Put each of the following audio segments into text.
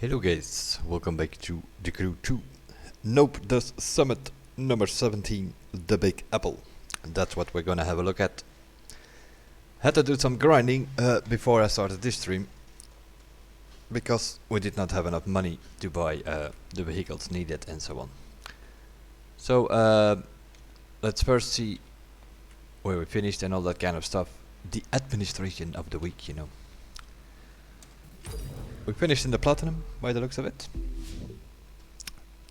Hello guys, welcome back to the Crew 2. Noob does Summit number 17, the Big Apple. And that's what we're gonna have a look at. Had to do some grinding before I started this stream, because we did not have enough money to buy the vehicles needed and so on. So let's first see where we finished and all that kind of stuff. The administration of the week, you know. We finished in the platinum by the looks of it.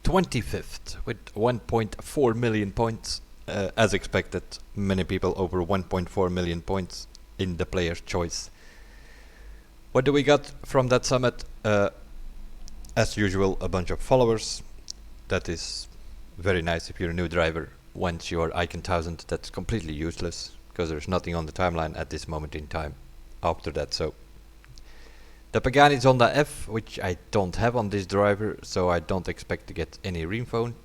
25th with 1.4 million points. As expected, many people over 1.4 million points in the player's choice. What do we got from that summit? As usual, a bunch of followers. That is very nice if you're a new driver. Once you're icon 1000, that's completely useless because there's nothing on the timeline at this moment in time after that. So the Pagani's on the F, which I don't have on this driver, so I don't expect to get any refund.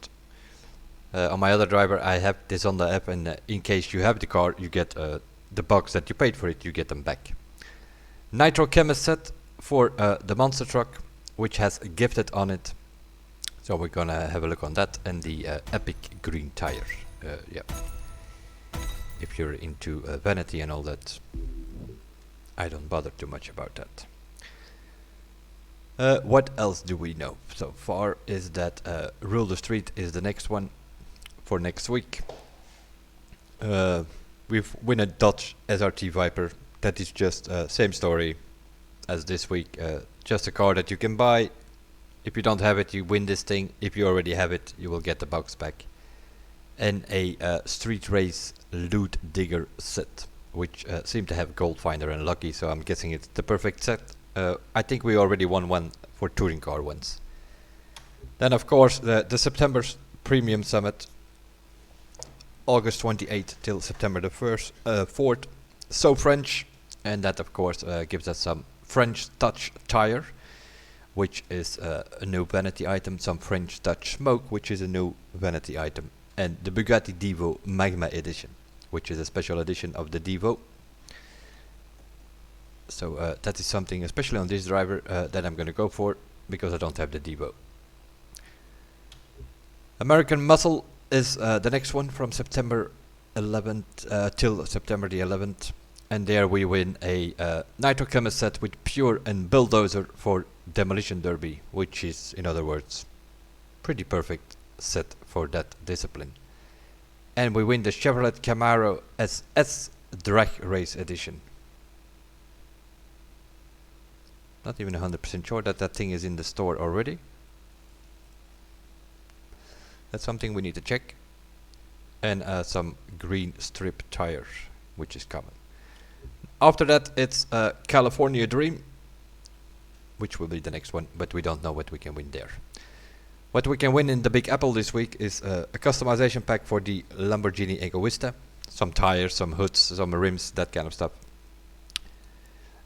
On my other driver I have this on the F, and in case you have the car, you get the bucks that you paid for it, you get them back. Nitro Chemist set for the monster truck, which has gifted on it. So we're gonna have a look on that, and the epic green tire. Yeah. If you're into vanity and all that, I don't bother too much about that. What else do we know so far is that Rule the Street is the next one for next week. We've won a Dodge SRT Viper. That is just same story as this week. Just a car that you can buy. If you don't have it, you win this thing. If you already have it, you will get the box back. And a Street Race Loot Digger set, which seem to have Gold Finder and Lucky, so I'm guessing it's the perfect set. I think we already won one for touring car once. Then of course the September's Premium Summit, August 28th till September the 4th. So French, and that of course gives us some French Touch tire, which is a new vanity item, some French Touch smoke, which is a new vanity item, and the Bugatti Divo Magma Edition, which is a special edition of the Divo. So that is something, especially on this driver, that I'm going to go for, because I don't have the Devo. American Muscle is the next one from September 11th till September the 11th. And there we win a Nitro Chemist set with Pure and Bulldozer for Demolition Derby, which is, in other words, pretty perfect set for that discipline. And we win the Chevrolet Camaro SS Drag Race Edition. Not even 100% sure that that thing is in the store already. That's something we need to check. And some green strip tires, which is common. After that, it's California Dream, which will be the next one, but we don't know what we can win there. What we can win in the Big Apple this week is a customization pack for the Lamborghini Egoista. Some tires, some hoods, some rims, that kind of stuff.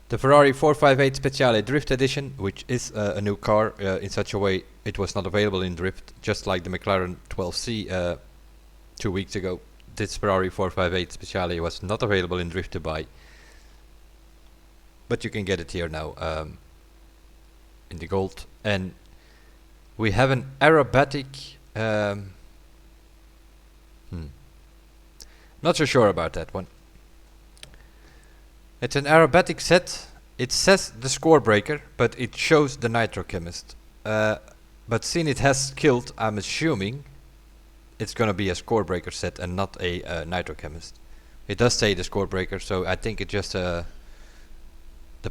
The Ferrari 458 Speciale Drift Edition, which is a new car in such a way it was not available in Drift, just like the McLaren 12C 2 weeks ago. This Ferrari 458 Speciale was not available in Drift to buy, but you can get it here now in the gold. And we have an aerobatic. Not so sure about that one. It's an aerobatic set. It says the Score Breaker, but it shows the Nitro Chemist. But since it has killed, I'm assuming it's gonna be a Score Breaker set and not a Nitro Chemist. It does say the Score Breaker, so I think it just the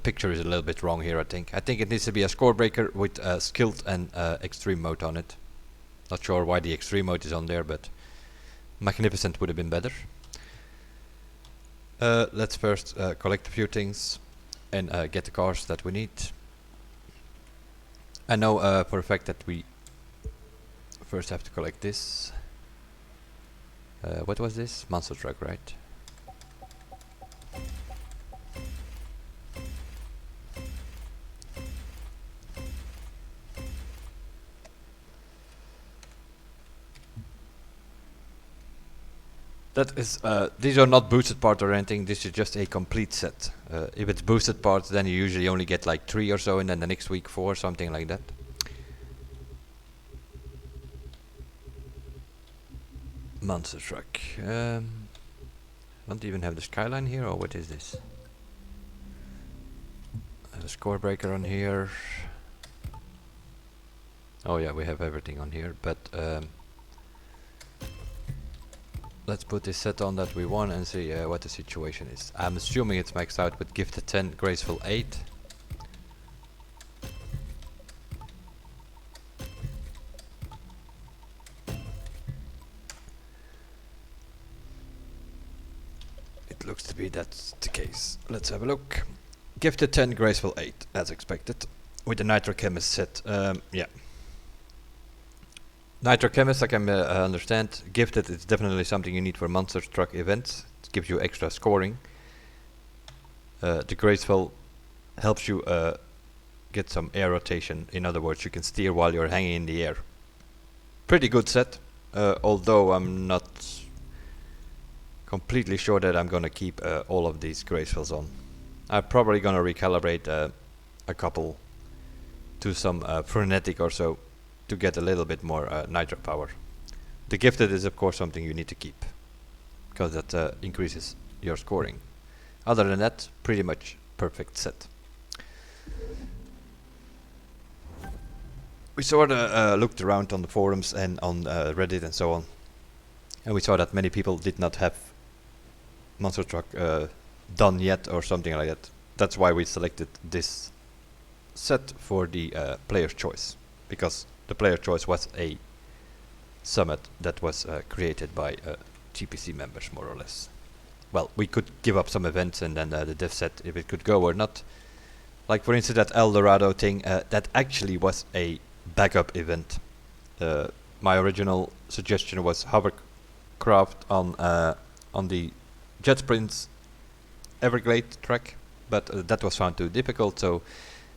picture is a little bit wrong here. I think it needs to be a Score Breaker with skilled and extreme mode on it. Not sure why the extreme mode is on there, but magnificent would have been better. Let's first collect a few things and get the cars that we need. I know for a fact that we first have to collect this. What was this? Monster truck, right? That is, these are not boosted parts or anything, this is just a complete set. If it's boosted parts, then you usually only get like 3 or so, and then the next week 4, something like that. Monster truck. Don't even have the skyline here, or what is this? A score breaker on here. Oh yeah, we have everything on here, but let's put this set on that we won and see what the situation is. I'm assuming it's maxed out with gifted 10, graceful 8. It looks to be that's the case. Let's have a look. Gifted 10, graceful 8, as expected. With the Nitro Chemist set, yeah. Nitro Chemist, I can understand. Gifted is definitely something you need for monster truck events. It gives you extra scoring. The graceful helps you get some air rotation. In other words, you can steer while you're hanging in the air. Pretty good set, although I'm not completely sure that I'm gonna keep all of these gracefuls on. I'm probably gonna recalibrate a couple to some frenetic or so to get a little bit more nitro power. The gifted is of course something you need to keep, because that increases your scoring. Other than that, pretty much perfect set. We sort of looked around on the forums and on Reddit and so on, and we saw that many people did not have monster truck done yet or something like that. That's why we selected this set for the player's choice, because the player choice was a summit that was created by GPC members, more or less. Well, we could give up some events and then the dev set if it could go or not. Like for instance that El Dorado thing, that actually was a backup event. My original suggestion was hovercraft on the Jet Sprints Everglade track, but that was found too difficult, so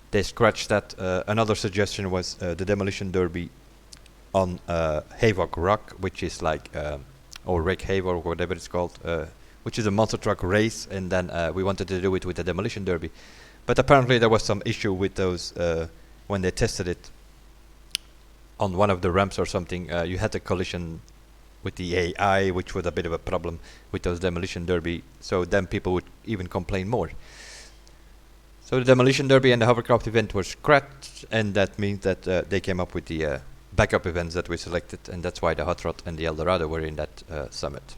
they scratched that. Another suggestion was the Demolition Derby on Havoc Rock, which is like, or Rick Havoc, or whatever it's called, which is a monster truck race, and then we wanted to do it with the Demolition Derby. But apparently there was some issue with those when they tested it on one of the ramps or something. You had a collision with the AI, which was a bit of a problem with those Demolition Derby, so then people would even complain more. So the Demolition Derby and the Hovercraft event were scrapped, and that means that they came up with the backup events that we selected, and that's why the Hot Rod and the El Dorado were in that summit.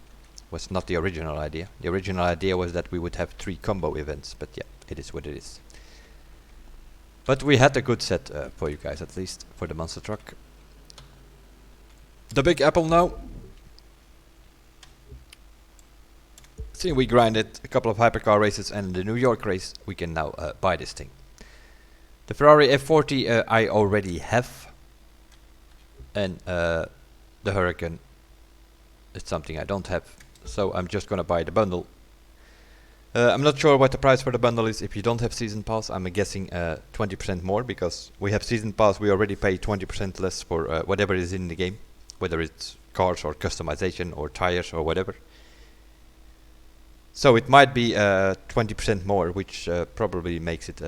Was not the original idea. The original idea was that we would have 3 combo events, but yeah, it is what it is. But we had a good set for you guys, at least for the monster truck. The Big Apple now. Since we grinded a couple of hypercar races and the New York race, we can now buy this thing. The Ferrari F40 I already have, and the Hurricane is something I don't have, so I'm just gonna buy the bundle. I'm not sure what the price for the bundle is if you don't have Season Pass. I'm guessing 20% more, because we have Season Pass, we already pay 20% less for whatever is in the game, whether it's cars or customization or tires or whatever. So it might be 20% more, which probably makes it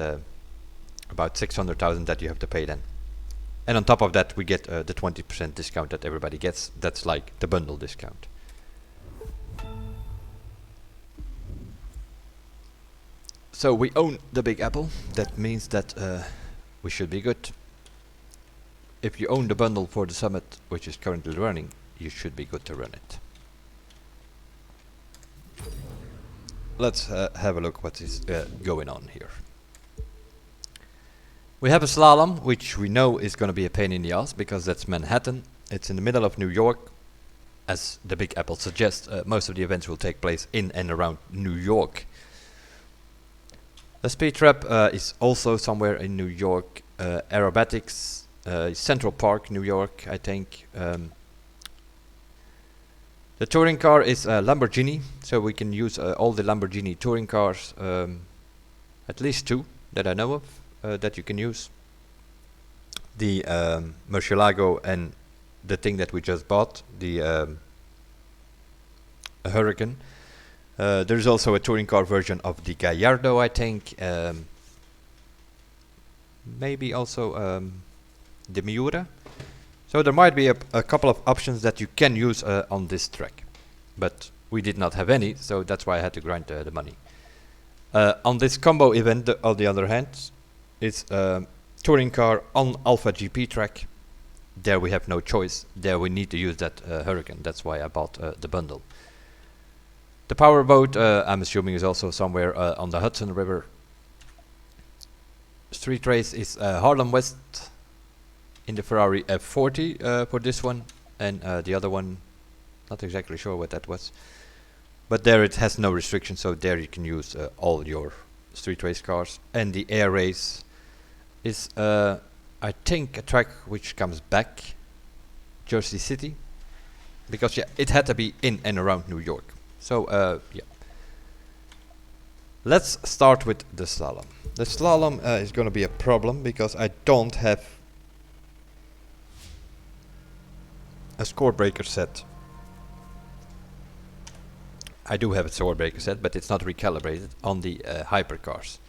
about 600,000 that you have to pay then. And on top of that we get the 20% discount that everybody gets. That's like the bundle discount. So we own the Big Apple. That means that we should be good. If you own the bundle for the summit, which is currently running, you should be good to run it. Let's have a look what is going on here. We have a slalom, which we know is going to be a pain in the ass, because that's Manhattan. It's in the middle of New York. As the Big Apple suggests, most of the events will take place in and around New York. The speed trap is also somewhere in New York. Aerobatics, Central Park, New York, I think. The touring car is a Lamborghini, so we can use all the Lamborghini touring cars, at least 2 that I know of, that you can use. The Murcielago and the thing that we just bought, the Hurricane. There's also a touring car version of the Gallardo, I think. Maybe also the Miura. So there might be a couple of options that you can use on this track, but we did not have any, so that's why I had to grind the money. On this combo event, on the other hand, it's a touring car on Alpha GP track. There we have no choice. There we need to use that Hurricane. That's why I bought the bundle. The powerboat, I'm assuming, is also somewhere on the Hudson River. Street race is Harlem West in the Ferrari F40 for this one, and the other one, not exactly sure what that was. But there it has no restriction, so there you can use all your street race cars. And the air race is, I think, a track which comes back, Jersey City, because yeah, it had to be in and around New York. So yeah, let's start with the slalom. The slalom is going to be a problem because I don't have a score breaker set. I do have a score breaker set, but it's not recalibrated on the hypercars.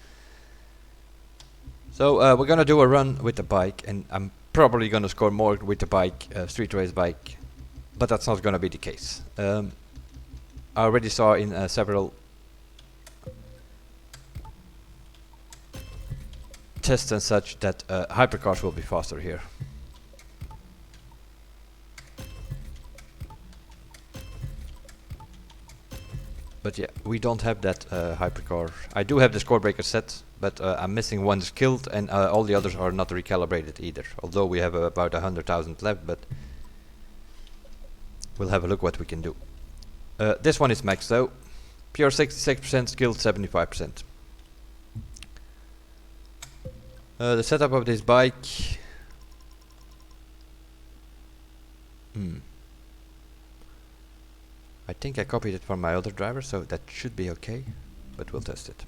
So we're gonna do a run with the bike, and I'm probably gonna score more with the bike, street race bike, but that's not gonna be the case. I already saw in several tests and such that hypercars will be faster here. But yeah, we don't have that hypercar. I do have the score breaker set, but I'm missing one skilled, and all the others are not recalibrated either. Although we have about 100,000 left, but we'll have a look what we can do. This one is maxed though. Pure 66%, skilled 75%. The setup of this bike. I think I copied it from my other driver, so that should be okay, but we'll test it.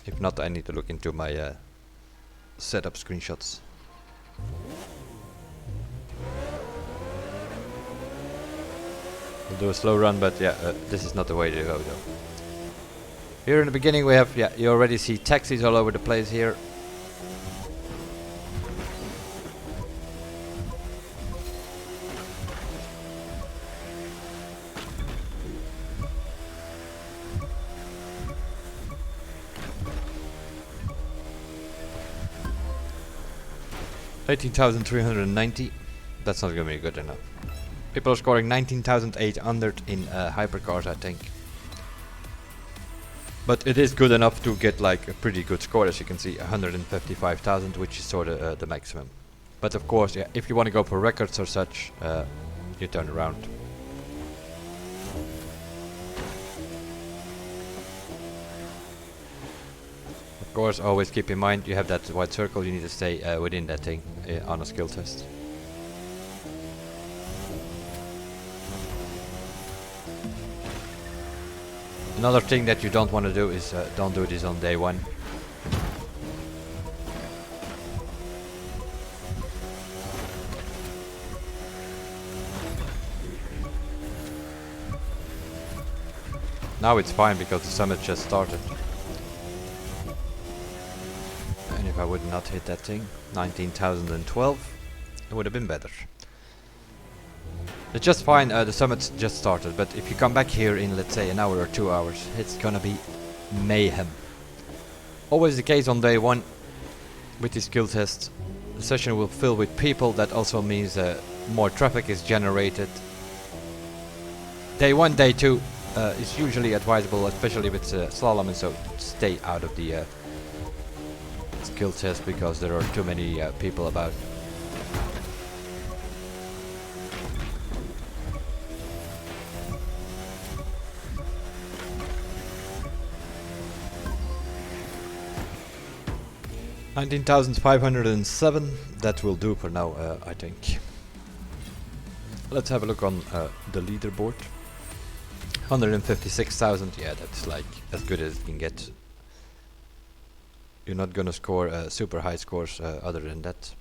If not, I need to look into my setup screenshots. We'll do a slow run, but yeah, this is not the way to go though. Here in the beginning we have, yeah, you already see taxis all over the place here. $18,390. That's not gonna be good enough. People are scoring 19,800 in hypercars, I think. But it is good enough to get like a pretty good score, as you can see, 155,000, which is sort of the maximum. But of course, yeah, if you want to go for records or such, you turn around. Of course, always keep in mind you have that white circle, you need to stay within that thing on a skill test. Another thing that you don't want to do is don't do this on day one. Now it's fine because the summit just started. And if I would not hit that thing, 19,012, it would have been better. It's just fine, the summit just started, but if you come back here in, let's say, an hour or 2 hours, it's gonna be mayhem. Always the case on day one with the skill test. The session will fill with people, that also means more traffic is generated. Day one, day two is usually advisable, especially with slalom, and so stay out of the skill test because there are too many people about. $19,507, that will do for now, I think. Let's have a look on the leaderboard. 156,000, yeah, that's like as good as it can get. You're not gonna score super high scores other than that.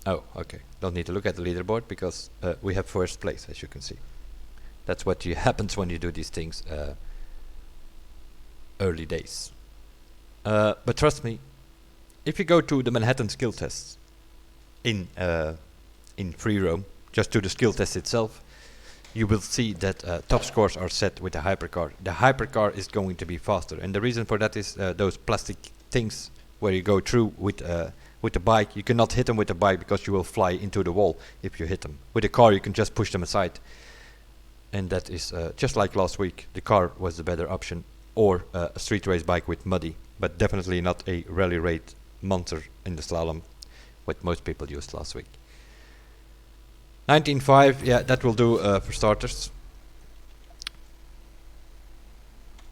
Oh, okay, don't need to look at the leaderboard because we have first place, as you can see. That's what happens when you do these things early days. But trust me, if you go to the Manhattan skill tests in free roam, just to the skill test itself, you will see that top scores are set with the hypercar. The hypercar is going to be faster, and the reason for that is those plastic things where you go through with the bike. You cannot hit them with the bike because you will fly into the wall if you hit them. With the car you can just push them aside, and that is just like last week. The car was the better option, or a street race bike with muddy, but definitely not a rally rate monster in the slalom, what most people used last week. 19.5, yeah, that will do for starters.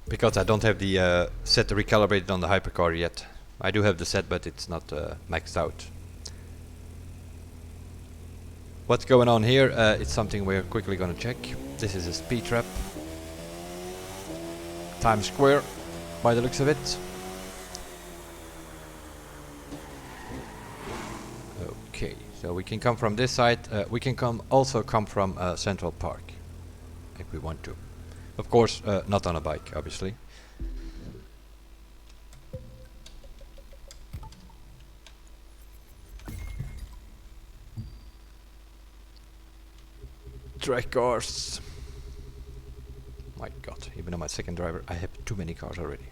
Because I don't have the set recalibrated on the hypercar yet. I do have the set, but it's not maxed out. What's going on here? It's something we're quickly gonna check. This is a speed trap. Times Square, by the looks of it. Okay, so we can come from this side. We can also come from Central Park, if we want to. Of course, not on a bike, obviously. Track cars. My god, even on my second driver, I have too many cars already.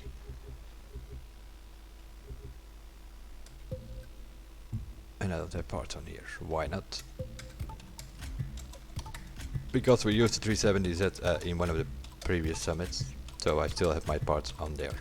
And I don't have parts on here. Why not? Because we used the 370Z in one of the previous summits, so I still have my parts on there.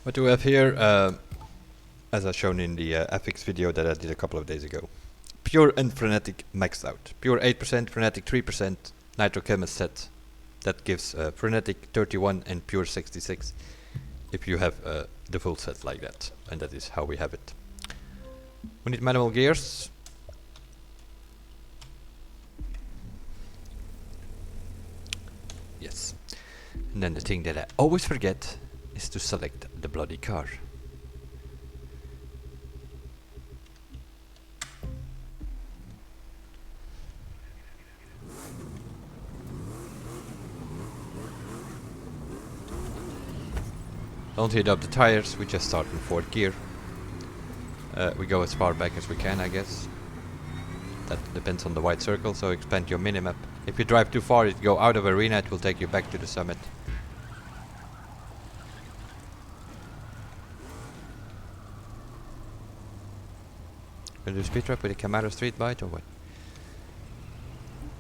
What do we have here? As I shown in the FX video that I did a couple of days ago. Pure and Frenetic maxed out. Pure 8%, Frenetic 3%, Nitrochem is set. That gives Frenetic 31 and Pure 66 if you have the full set like that. And that is how we have it. We need manual gears. Yes. And then the thing that I always forget is to select the bloody car. Don't hit up the tires, we just start in 4th gear. We go as far back as we can, I guess. That depends on the white circle, so expand your minimap. If you drive too far, you go out of arena, it will take you back to the summit. Gonna do speed trap with a Camaro Street Bite or what?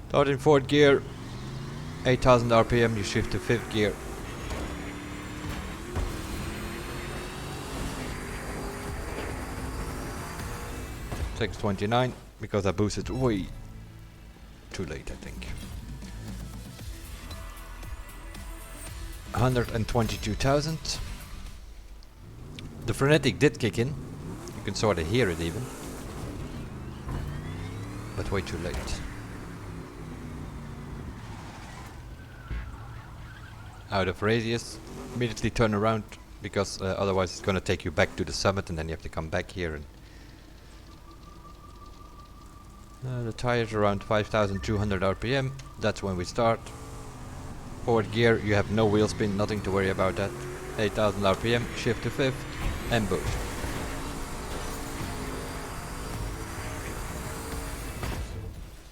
Start in 4th gear, 8000 RPM, you shift to 5th gear. Takes 29 because I boosted way too late, I think. 122,000. The Frenetic did kick in. You can sort of hear it even. But way too late. Out of radius, immediately turn around because otherwise it's gonna take you back to the summit and then you have to come back here. And the tires around 5200 RPM, that's when we start. 4th gear, you have no wheel spin, nothing to worry about that. 8000 RPM, shift to 5th and boost.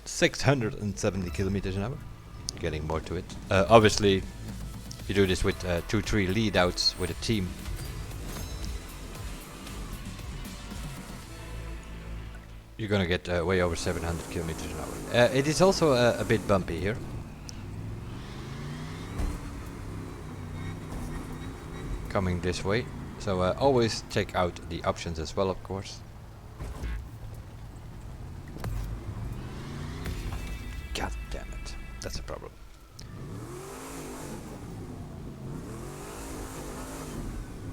...670 kilometers an hour. Getting more to it. Obviously, you do this with 2-3 lead outs with a team. You're gonna get way over 700 kilometers an hour. It is also a bit bumpy here. Coming this way. So always check out the options as well, of course. God damn it. That's a problem.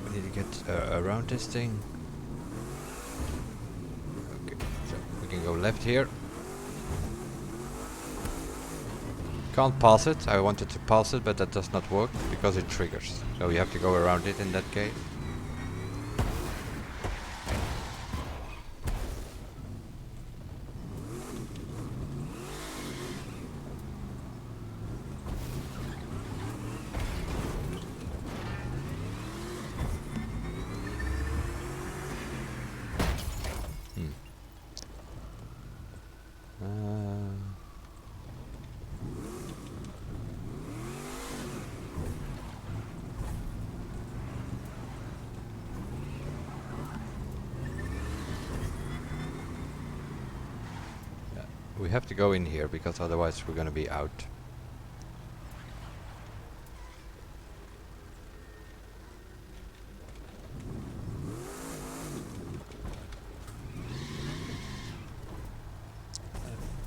We need to get around this thing. Okay, so we can go left here. Can't pass it. I wanted to pass it, but that does not work because it triggers. So you have to go around it in that case. We have to go in here because otherwise we're gonna be out.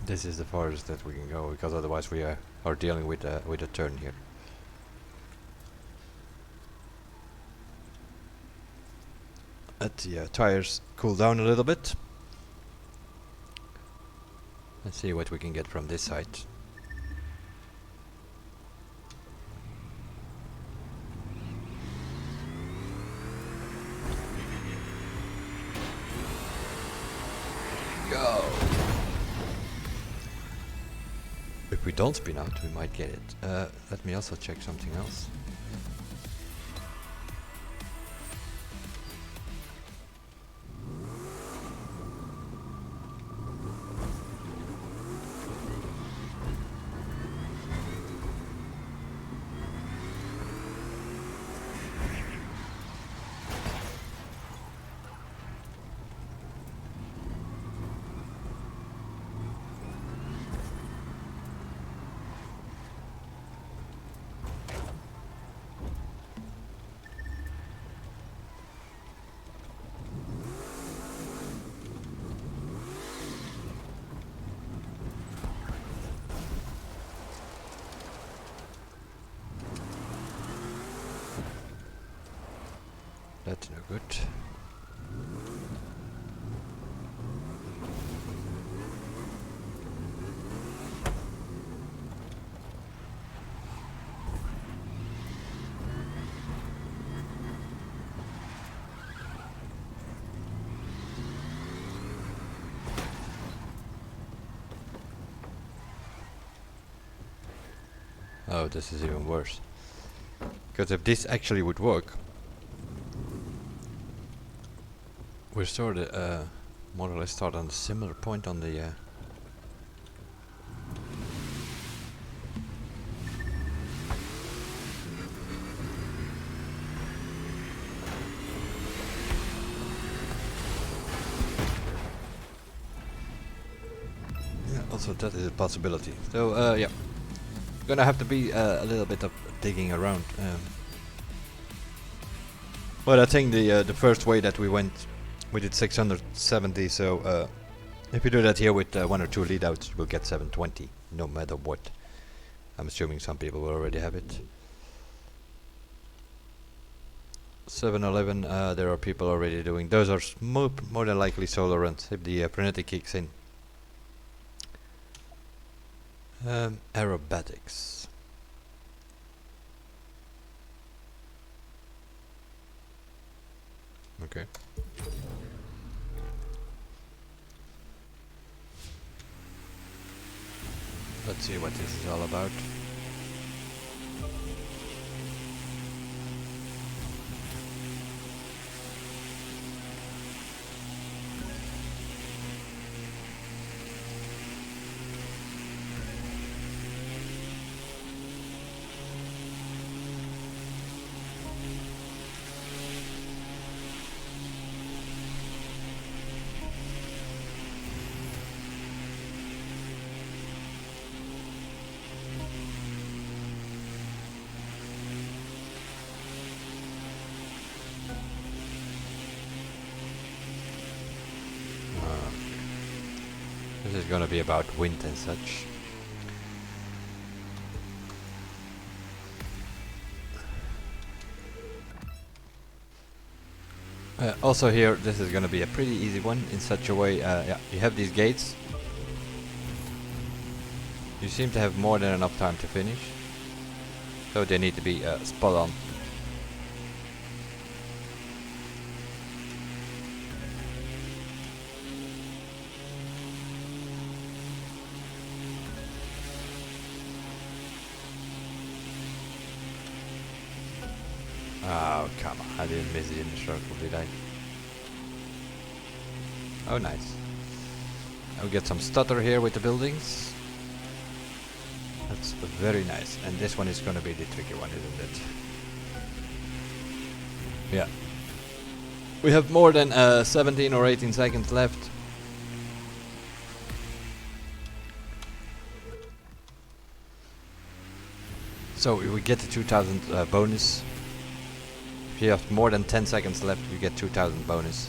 This is the farthest that we can go because otherwise we are dealing with a turn here. Let the tires cool down a little bit. Let's see what we can get from this side. Go! If we don't spin out, we might get it. Let me also check something else. That's no good. Oh, this is even worse. Because if this actually would work, we're sort of more or less start on a similar point on the yeah, also that is a possibility. So yeah, gonna have to be a little bit of digging around. But I think the first way that we went, we did 670, so if you do that here with 1 or 2 lead outs, we'll get 720, no matter what. I'm assuming some people will already have it. 711, there are people already doing. Those are more than likely solo runs, if the frenetic kicks in. Aerobatics. Okay. Let's see what this is all about. This is gonna be about wind and such. Also here, this is gonna be a pretty easy one in such a way, yeah, you have these gates. You seem to have more than enough time to finish. So they need to be spot on. Oh, come on. I didn't miss it in the circle, did I? Oh, nice. I'll get some stutter here with the buildings. That's very nice. And this one is going to be the tricky one, isn't it? Yeah. We have more than 17 or 18 seconds left. So we get the 2000 bonus. If you have more than 10 seconds left, you get 2000 bonus.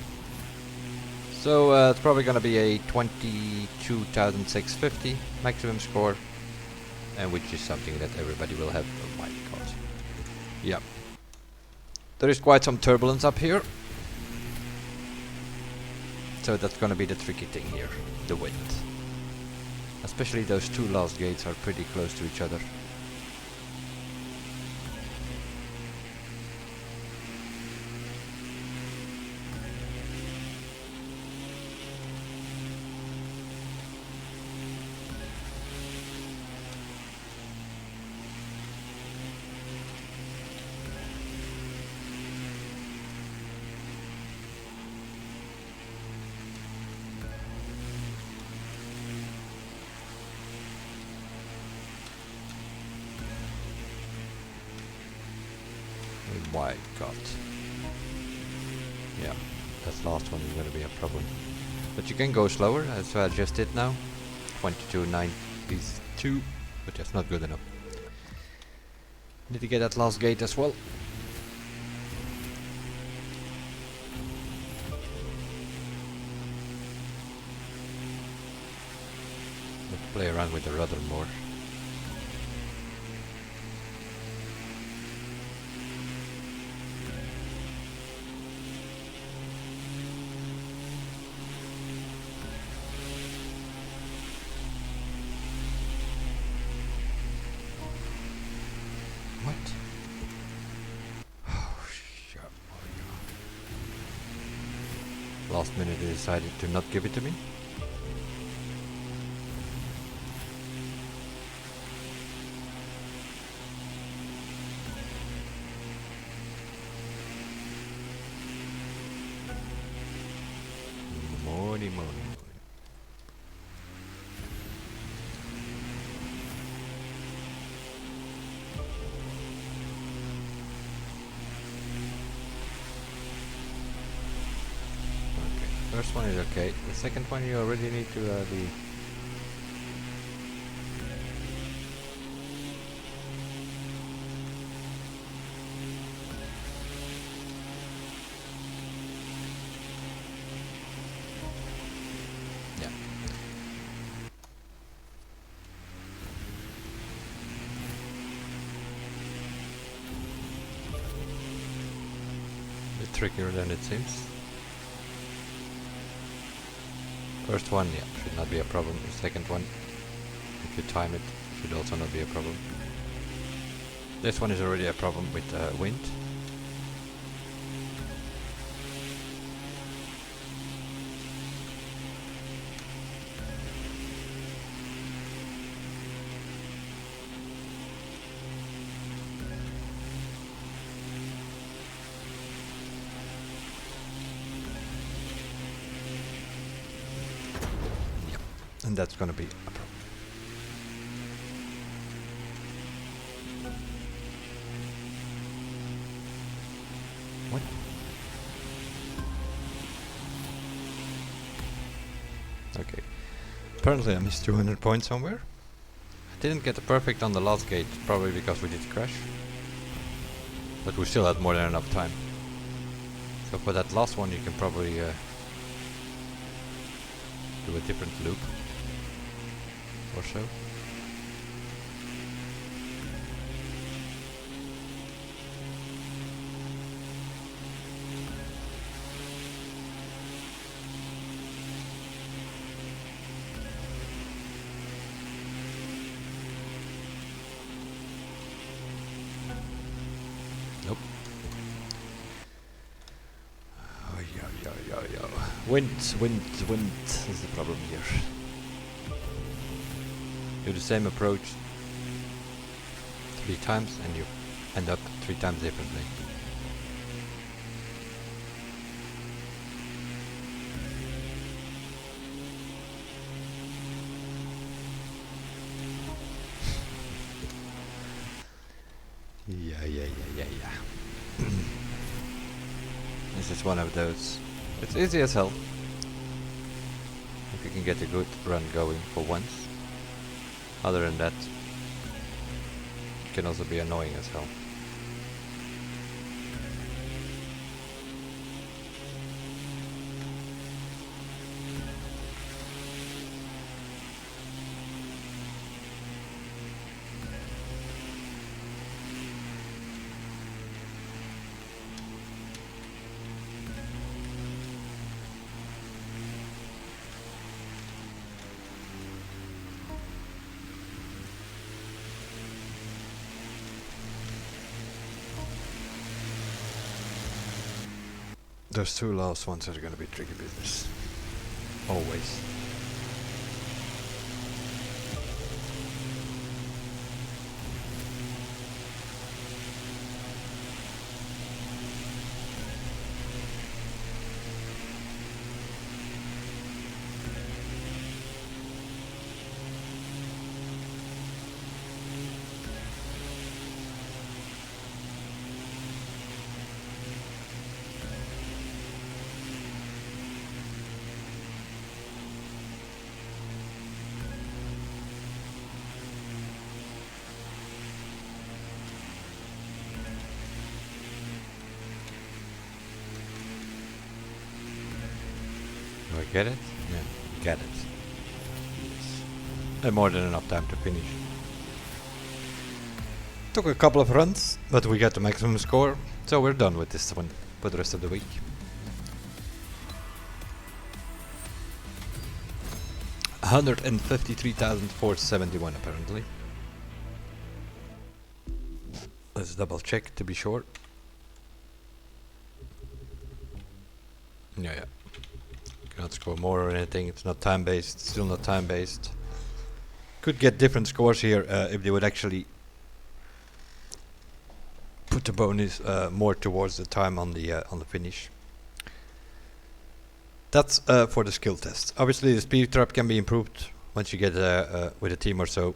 So it's probably gonna be a 22,650 maximum score, and which is something that everybody will have. Oh my god. Yeah. There is quite some turbulence up here. So that's gonna be the tricky thing here, the wind. Especially those two last gates are pretty close to each other. Oh my god. Yeah, that last one is gonna be a problem. But you can go slower, as I just did now. 22.92, but that's not good enough. Need to get that last gate as well. Let's play around with the rudder more. What? Oh shit. Last minute they decided to not give it to me. Morning. First one is okay. The second one you already need to be... Yeah. A bit trickier than it seems. First one, yeah, should not be a problem. The second one, if you time it, should also not be a problem. This one is already a problem with wind. And that's gonna be a problem. What? Okay. Apparently I missed 200 points somewhere. I didn't get a perfect on the last gate, probably because we did crash. But we still had more than enough time. So for that last one you can probably do a different loop. Or so. Nope. Oh, yeah. Wind is the problem here. Do the same approach 3 times and you end up 3 times differently. Yeah. This is one of those. It's easy as hell. If you can get a good run going for once. Other than that, you can also be annoying as hell. Those two last ones are gonna be tricky business. Always. Do I get it? Yeah, get it. Yes. And more than enough time to finish. Took a couple of runs, but we got the maximum score, so we're done with this one for the rest of the week. $153,471 apparently. Let's double check to be sure. Yeah. Cannot score more or anything. It's not time based. Still not time based. Could get different scores here if they would actually put the bonus more towards the time on the finish. That's for the skill test. Obviously, the speed trap can be improved once you get with a team or so.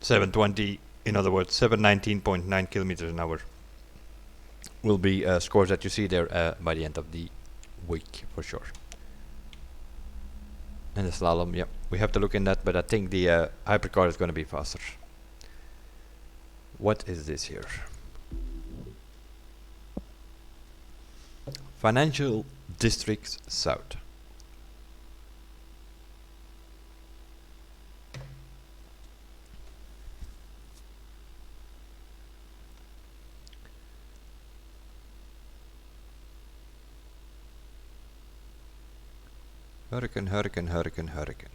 720, in other words, 719.9 kilometers an hour will be scores that you see there by the end of the week for sure. And the slalom, yeah, we have to look in that, but I think the hypercar is going to be faster. What is this here? Financial District South. Hurricane, hurricane, hurricane, hurricane.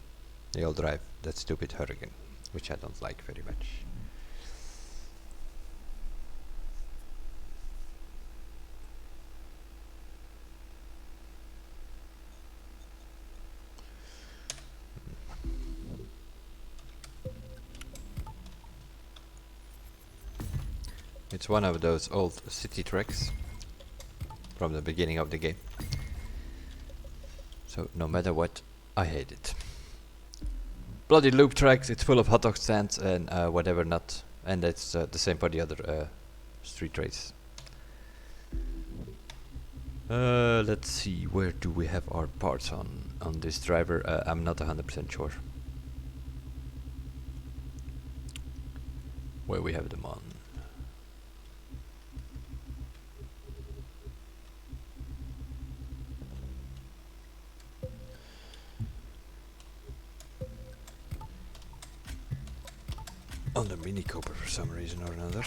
They all drive that stupid hurricane, which I don't like very much. It's one of those old city tracks from the beginning of the game. So no matter what, I hate it. Bloody loop tracks, it's full of hot dog stands and whatever not. And it's the same for the other street race. Let's see, where do we have our parts on this driver? I'm not 100% sure. Where we have them on. On the Mini Cooper for some reason or another.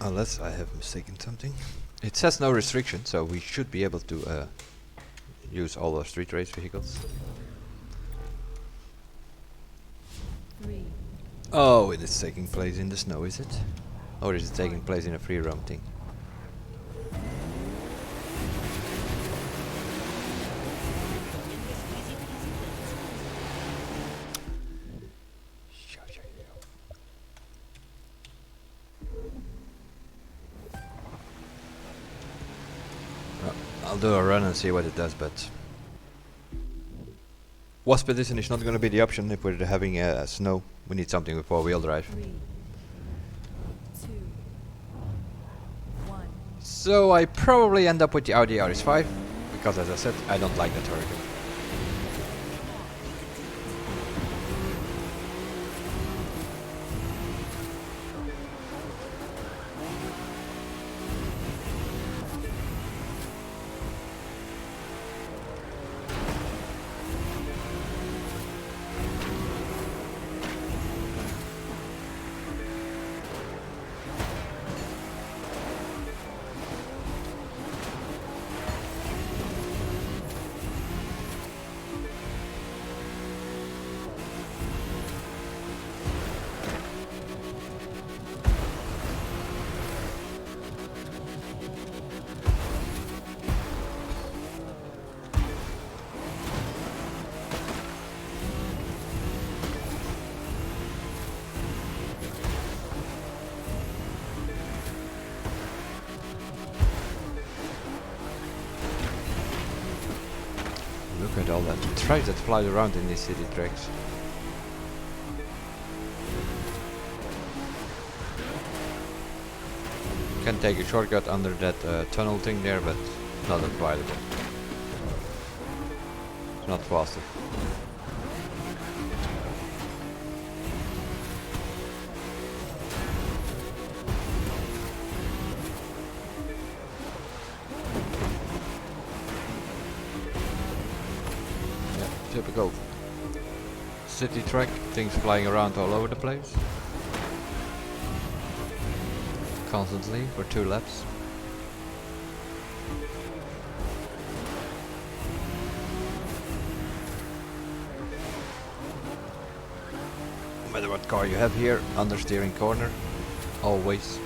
Unless I have mistaken something. It says no restriction, so we should be able to use all our street race vehicles. Oh, it is taking place in the snow, is it? Or is it taking place in a free roam thing? do a run and see what it does, but Wasp Edition is not going to be the option if we're having snow. We need something with four-wheel drive. 3, 2, 1. So I probably end up with the Audi RS5, because as I said, I don't like that Hurricane. Look at all that trash that flies around in these city tracks. Can take a shortcut under that tunnel thing there, but not advisable. It's not faster. Typical city track, things flying around all over the place. Constantly for 2 laps. No matter what car you have here, understeering corner, always.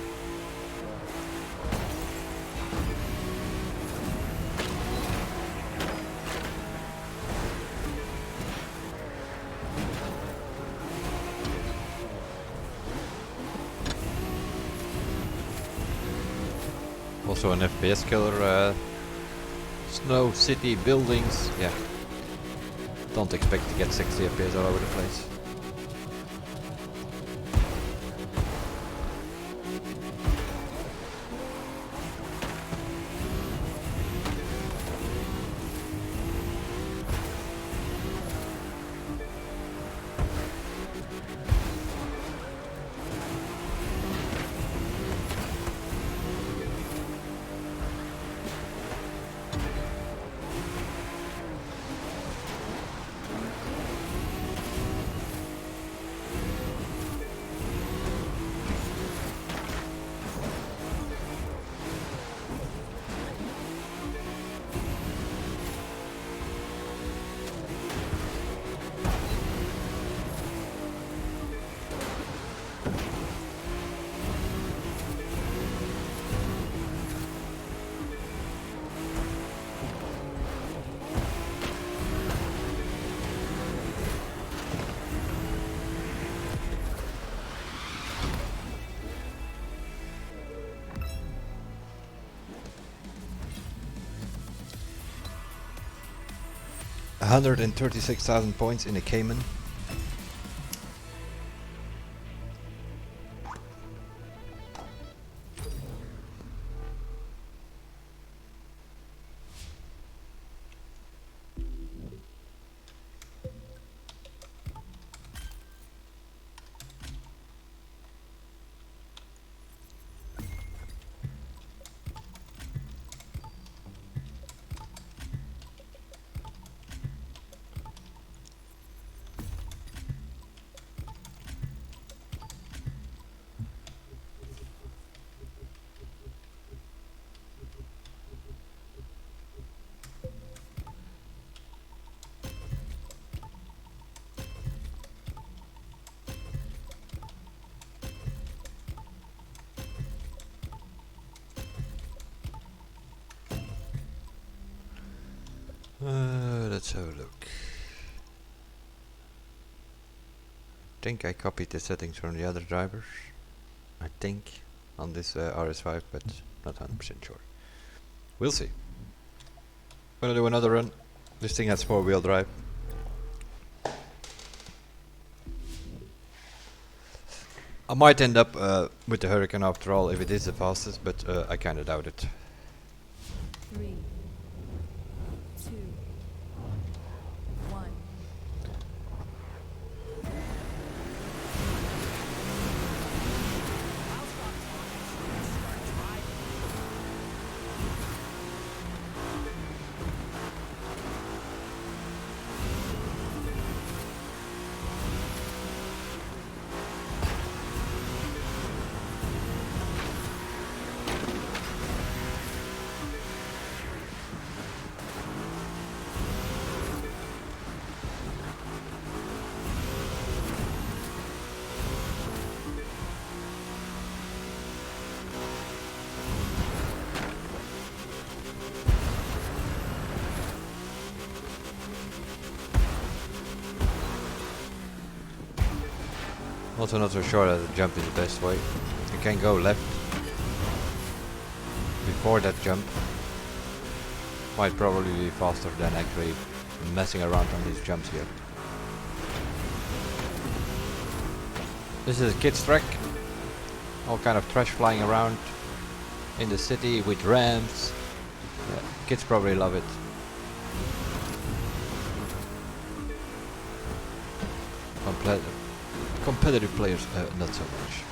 Also an FPS killer, snow, city, buildings, yeah. Don't expect to get 60 FPS all over the place. $136,000 points in a Cayman. Let's have a look. I think I copied the settings from the other drivers. I think on this RS5, but not 100% sure. We'll see. Gonna do another run. This thing has 4-wheel drive. I might end up with the Hurricane after all if it is the fastest, but I kinda doubt it. 3, 2, 1. Also not so sure that the jump is the best way. You can go left before that jump. Might probably be faster than actually messing around on these jumps here. This is a kids track. All kind of trash flying around in the city with ramps. Yeah, kids probably love it. Competitive players, not so much.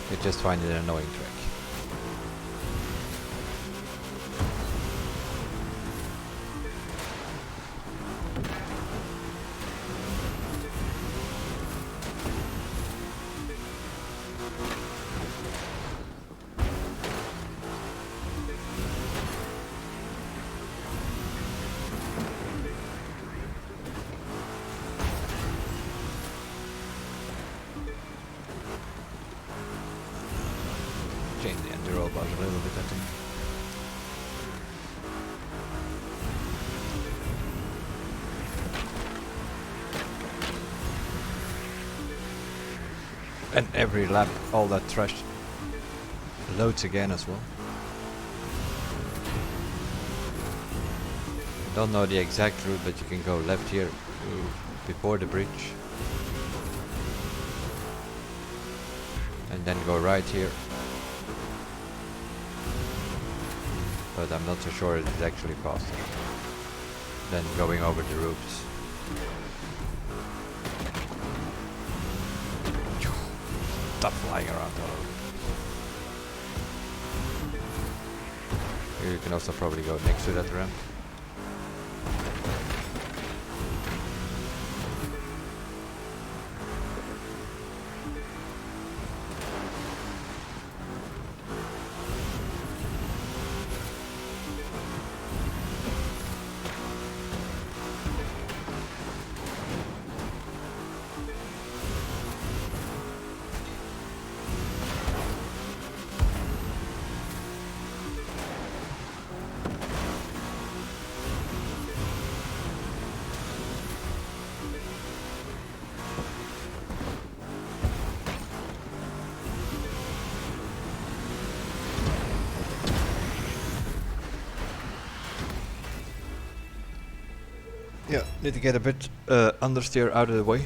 They just find it an annoying track. Change the enduro bars a little bit, I think. And every lap, all that trash loads again as well. Don't know the exact route, but you can go left here before the bridge. And then go right here. But I'm not so sure it is actually faster than going over the roofs. Stuff flying around all over. Here you can also probably go next to that ramp. Yeah, need to get a bit understeer out of the way.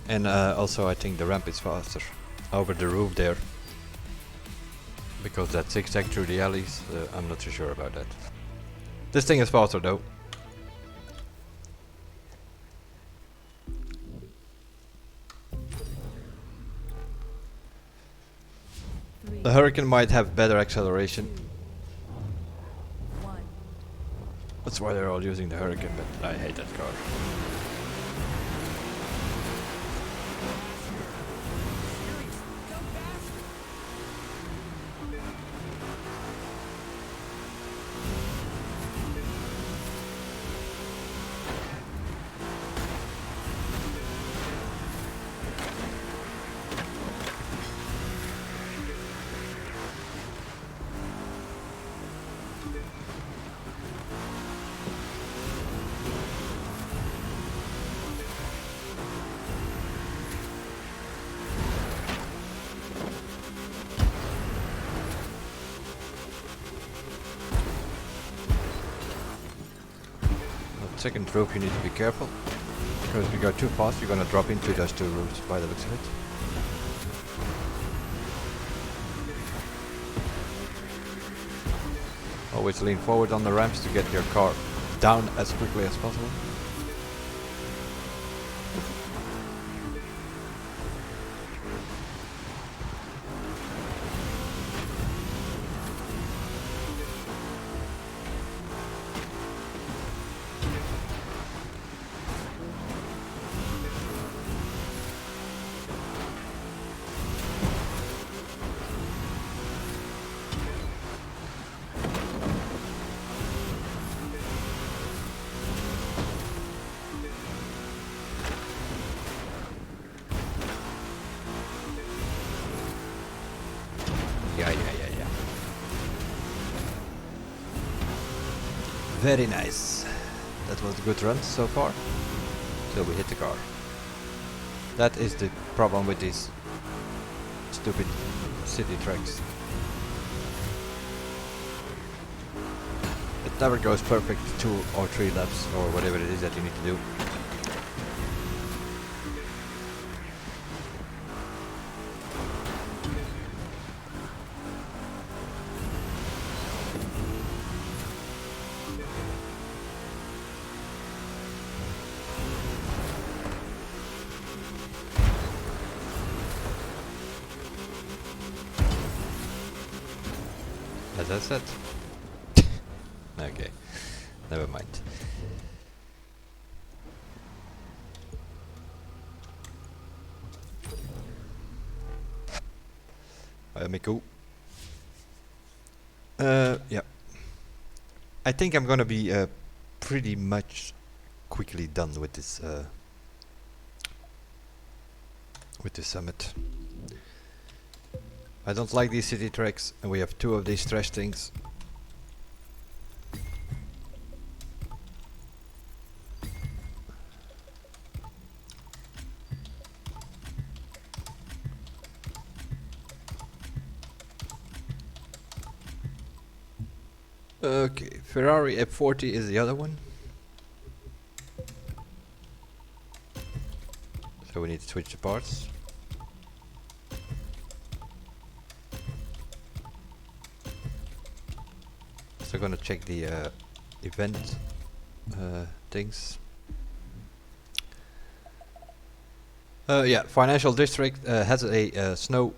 And also I think the ramp is faster over the roof there. Because that zigzag through the alleys, I'm not too sure about that. This thing is faster though. The Hurricane might have better acceleration. 1. That's why they're all using the Hurricane, but I hate that car. second roof you need to be careful. Because if you go too fast you're gonna drop into those two roofs by the looks of it. Always lean forward on the ramps to get your car down as quickly as possible. Yeah. Very nice. That was a good run so far. Till we hit the car. That is the problem with these stupid city tracks. It never goes perfect 2 or 3 laps or whatever it is that you need to do. As I said. Okay, never mind. Miku. Yeah. I think I'm gonna be pretty much quickly done with this summit. I don't like these city tracks, and we have 2 of these trash things. Okay, Ferrari F40 is the other one. So we need to switch the parts. So gonna check the event things. Yeah, financial district has a snow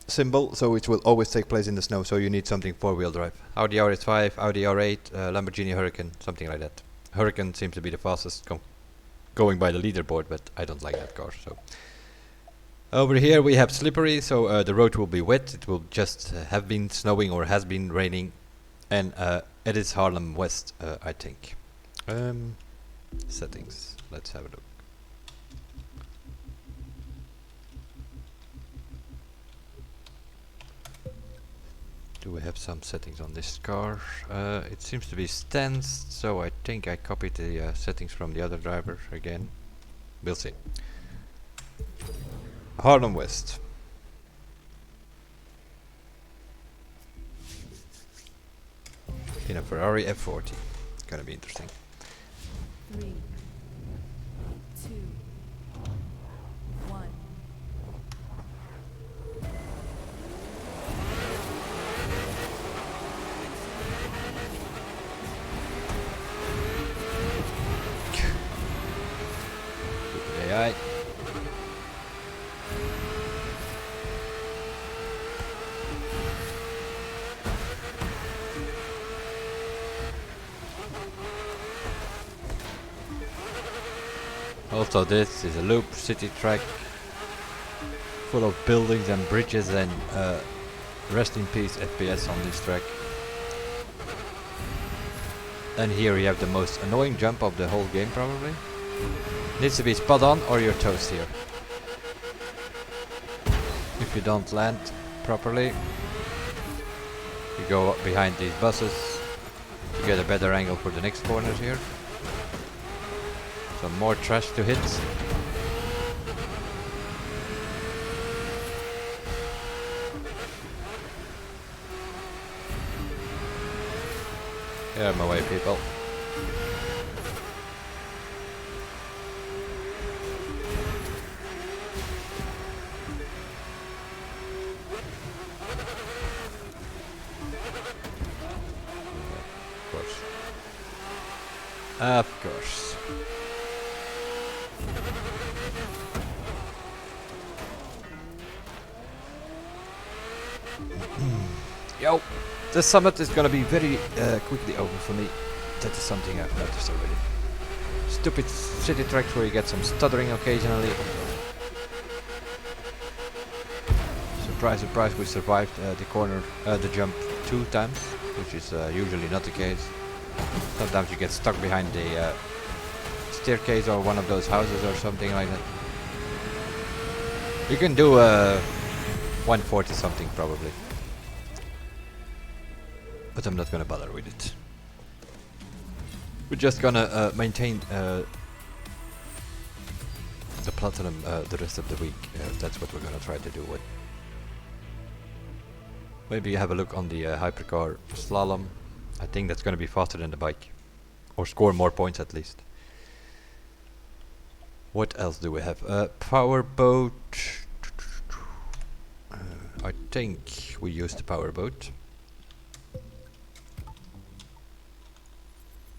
symbol, so it will always take place in the snow, so you need something 4-wheel drive. Audi RS5, Audi R8, Lamborghini Huracan, something like that. Huracan seems to be the fastest going by the leaderboard, but I don't like that car. So over here we have slippery, so the road will be wet. It will just have been snowing or has been raining, and it is Harlem West, I think. Settings, let's have a look. Do we have some settings on this car? It seems to be stance, so I think I copied the settings from the other driver again. We'll see. Harlem West. In a Ferrari F40. Gonna be interesting. 3, 2, 1. Stupid AI. Also, this is a loop city track full of buildings and bridges, and rest in peace FPS on this track. And here you have the most annoying jump of the whole game, probably. Needs to be spot on or you're toast here. If you don't land properly, you go up behind these buses to get a better angle for the next corners here. Some more trash to hit. Get out of my way, people. Of course. Of course. Yo, the summit is gonna be very quickly over for me. That is something I've noticed already. Stupid city tracks where you get some stuttering occasionally. Surprise, surprise, we survived the jump 2 times, which is usually not the case. Sometimes you get stuck behind the staircase or one of those houses or something like that. You can do 140 something probably. But I'm not gonna bother with it. We're just gonna maintain the platinum the rest of the week. That's what we're gonna try to do with. Maybe have a look on the hypercar slalom. I think that's gonna be faster than the bike. Or score more points at least. What else do we have? Powerboat. I think we used the powerboat.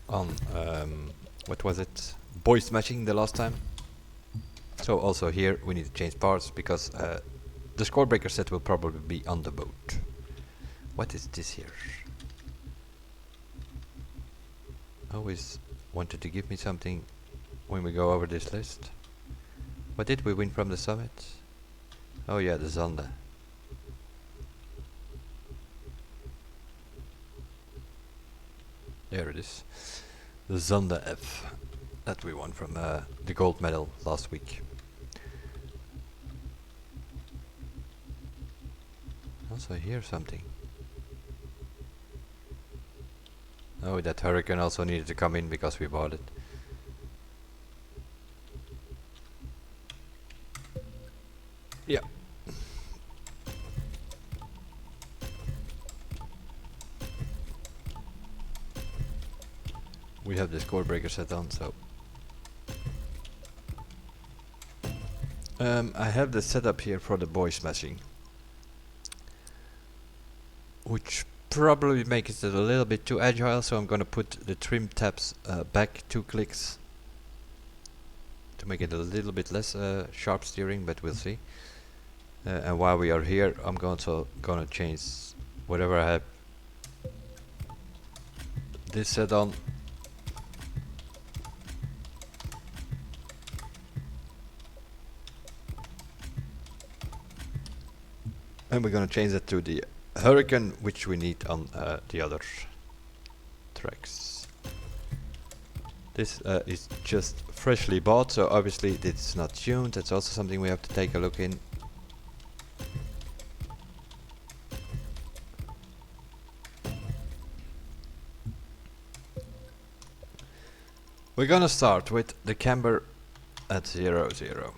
On what was it? Voice matching the last time. So also here we need to change parts because the score breaker set will probably be on the boat. What is this here? Always wanted to give me something when we go over this list. What did we win from the summit? Oh yeah, the Zonda. There it is. The Zonda F that we won from the gold medal last week. Also hear something. Oh, that Hurricane also needed to come in because we bought it. Yeah. We have the score breaker set on, so I have the setup here for the voice matching, which probably makes it a little bit too agile, so I'm gonna put the trim tabs back 2 clicks to make it a little bit less sharp steering, but we'll see. And while we are here, I'm also gonna change whatever I have this set on. And we're gonna change it to the Hurricane, which we need on the other tracks. This is just freshly bought, so obviously it's not tuned. That's also something we have to take a look in. We're gonna start with the camber at 0, 0.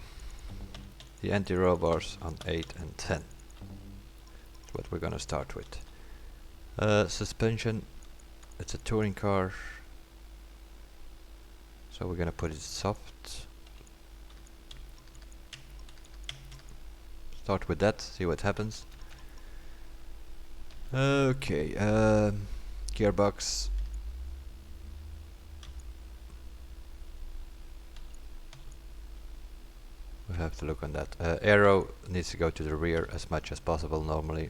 The anti-roll bars on 8 and 10. That's what we're gonna start with. Suspension, it's a touring car, so we're gonna put it soft. Start with that, see what happens. Okay, gearbox. We have to look on that. Aero needs to go to the rear as much as possible normally.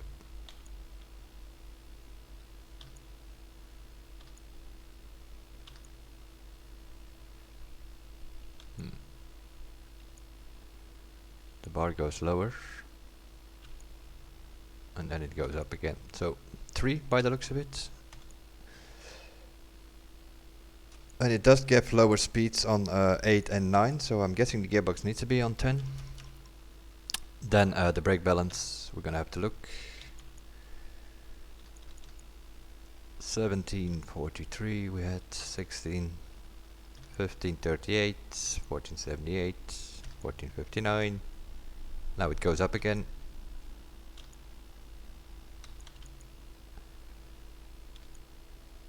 The bar goes lower and then it goes up again. So 3 by the looks of it. And it does give lower speeds on 8 and 9, so I'm guessing the gearbox needs to be on 10. Then the brake balance, we're gonna have to look. 1743 we had, 16, 1538, 1478, 1459. Now it goes up again.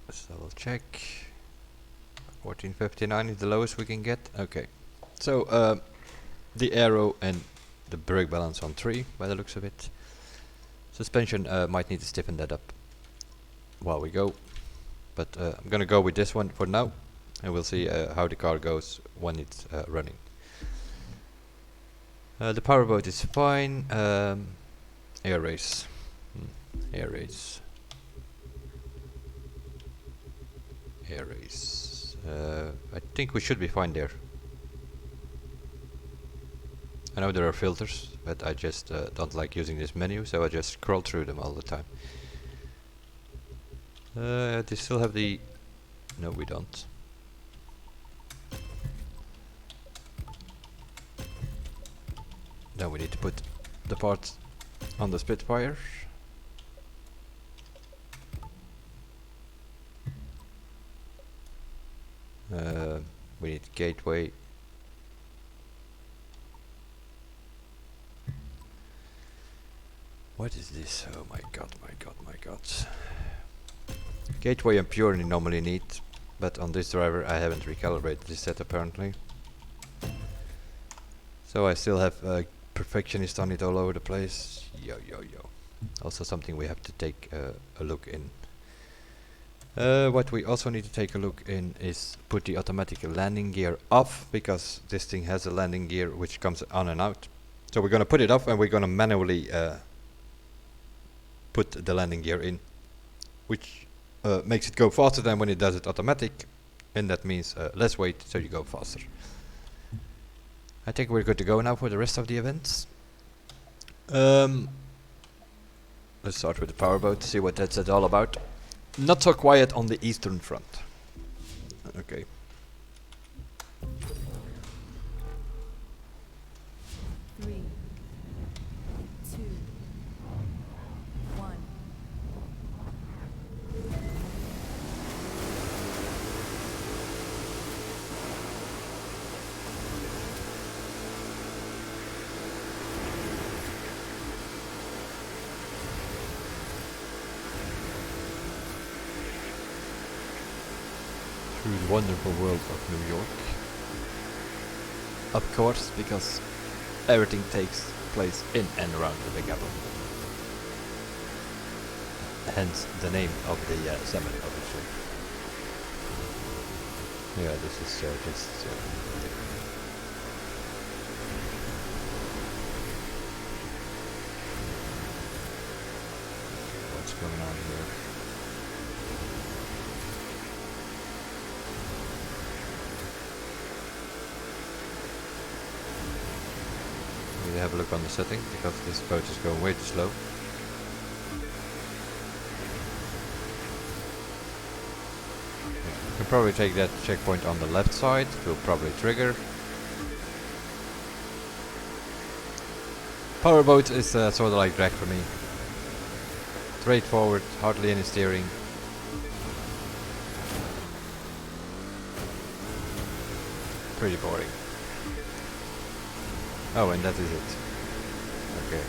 Let's double check. 1459 is the lowest we can get. Okay. So the aero and the brake balance on 3 by the looks of it. Suspension might need to stiffen that up while we go. But I'm gonna go with this one for now. And we'll see how the car goes when it's running. The powerboat is fine. Air race. Air race. Air race. I think we should be fine there. I know there are filters, but I just don't like using this menu, so I just scroll through them all the time. They still have the... No, we don't. Then we need to put the parts on the Spitfire. We need gateway. What is this? Oh my god, my god, my god. Gateway and pure you normally need, but on this driver I haven't recalibrated this set apparently. So I still have perfectionist on it all over the place. Yo yo yo. Also something we have to take a look in. What we also need to take a look in is put the automatic landing gear off, because this thing has a landing gear which comes on and out. So we're gonna put it off and we're gonna manually put the landing gear in, which makes it go faster than when it does it automatic, and that means less weight, so you go faster. I think we're good to go now for the rest of the events. Let's start with the powerboat, see what that's all about. Not so quiet on the eastern front. Okay. Three, two, one. Through the wonderful world of New York. Of course, because everything takes place in and around the Big Apple. Hence the name of the summit, obviously. Yeah, this is just... what's going on here? We have a look on the setting, because this boat is going way too slow. You can probably take that checkpoint on the left side, it will probably trigger. Powerboat is sort of like drag for me. Straightforward, hardly any steering. Pretty boring. Oh, and that is it. Okay.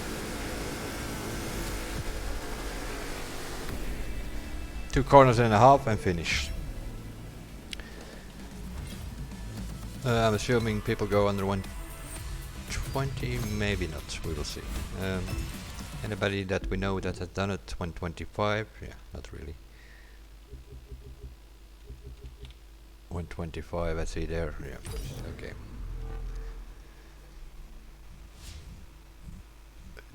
2 corners and a half and finish. I'm assuming people go under 120, maybe not, we will see. Anybody that we know that has done it, 125? Yeah, not really. 125, I see there, yeah, okay.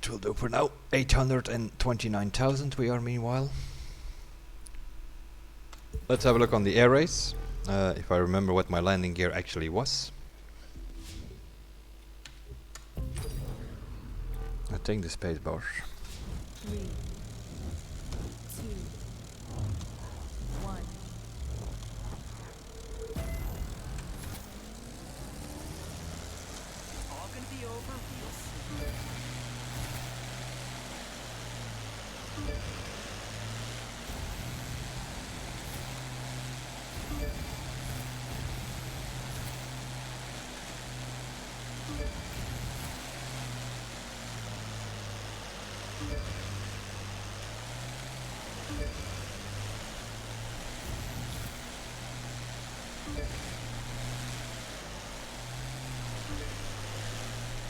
It will do for now. 829,000 we are meanwhile. Let's have a look on the air race. If I remember what my landing gear actually was. I think the space bar. 3, 2, 1. All gonna be over real soon.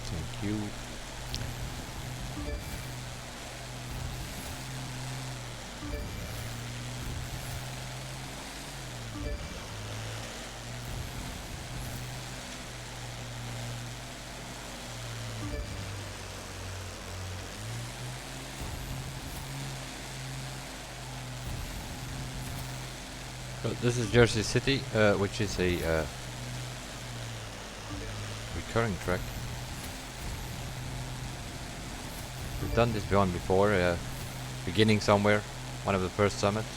Thank you. So this is Jersey City, which is a recurring track. We've done this one before, beginning somewhere, one of the first summits.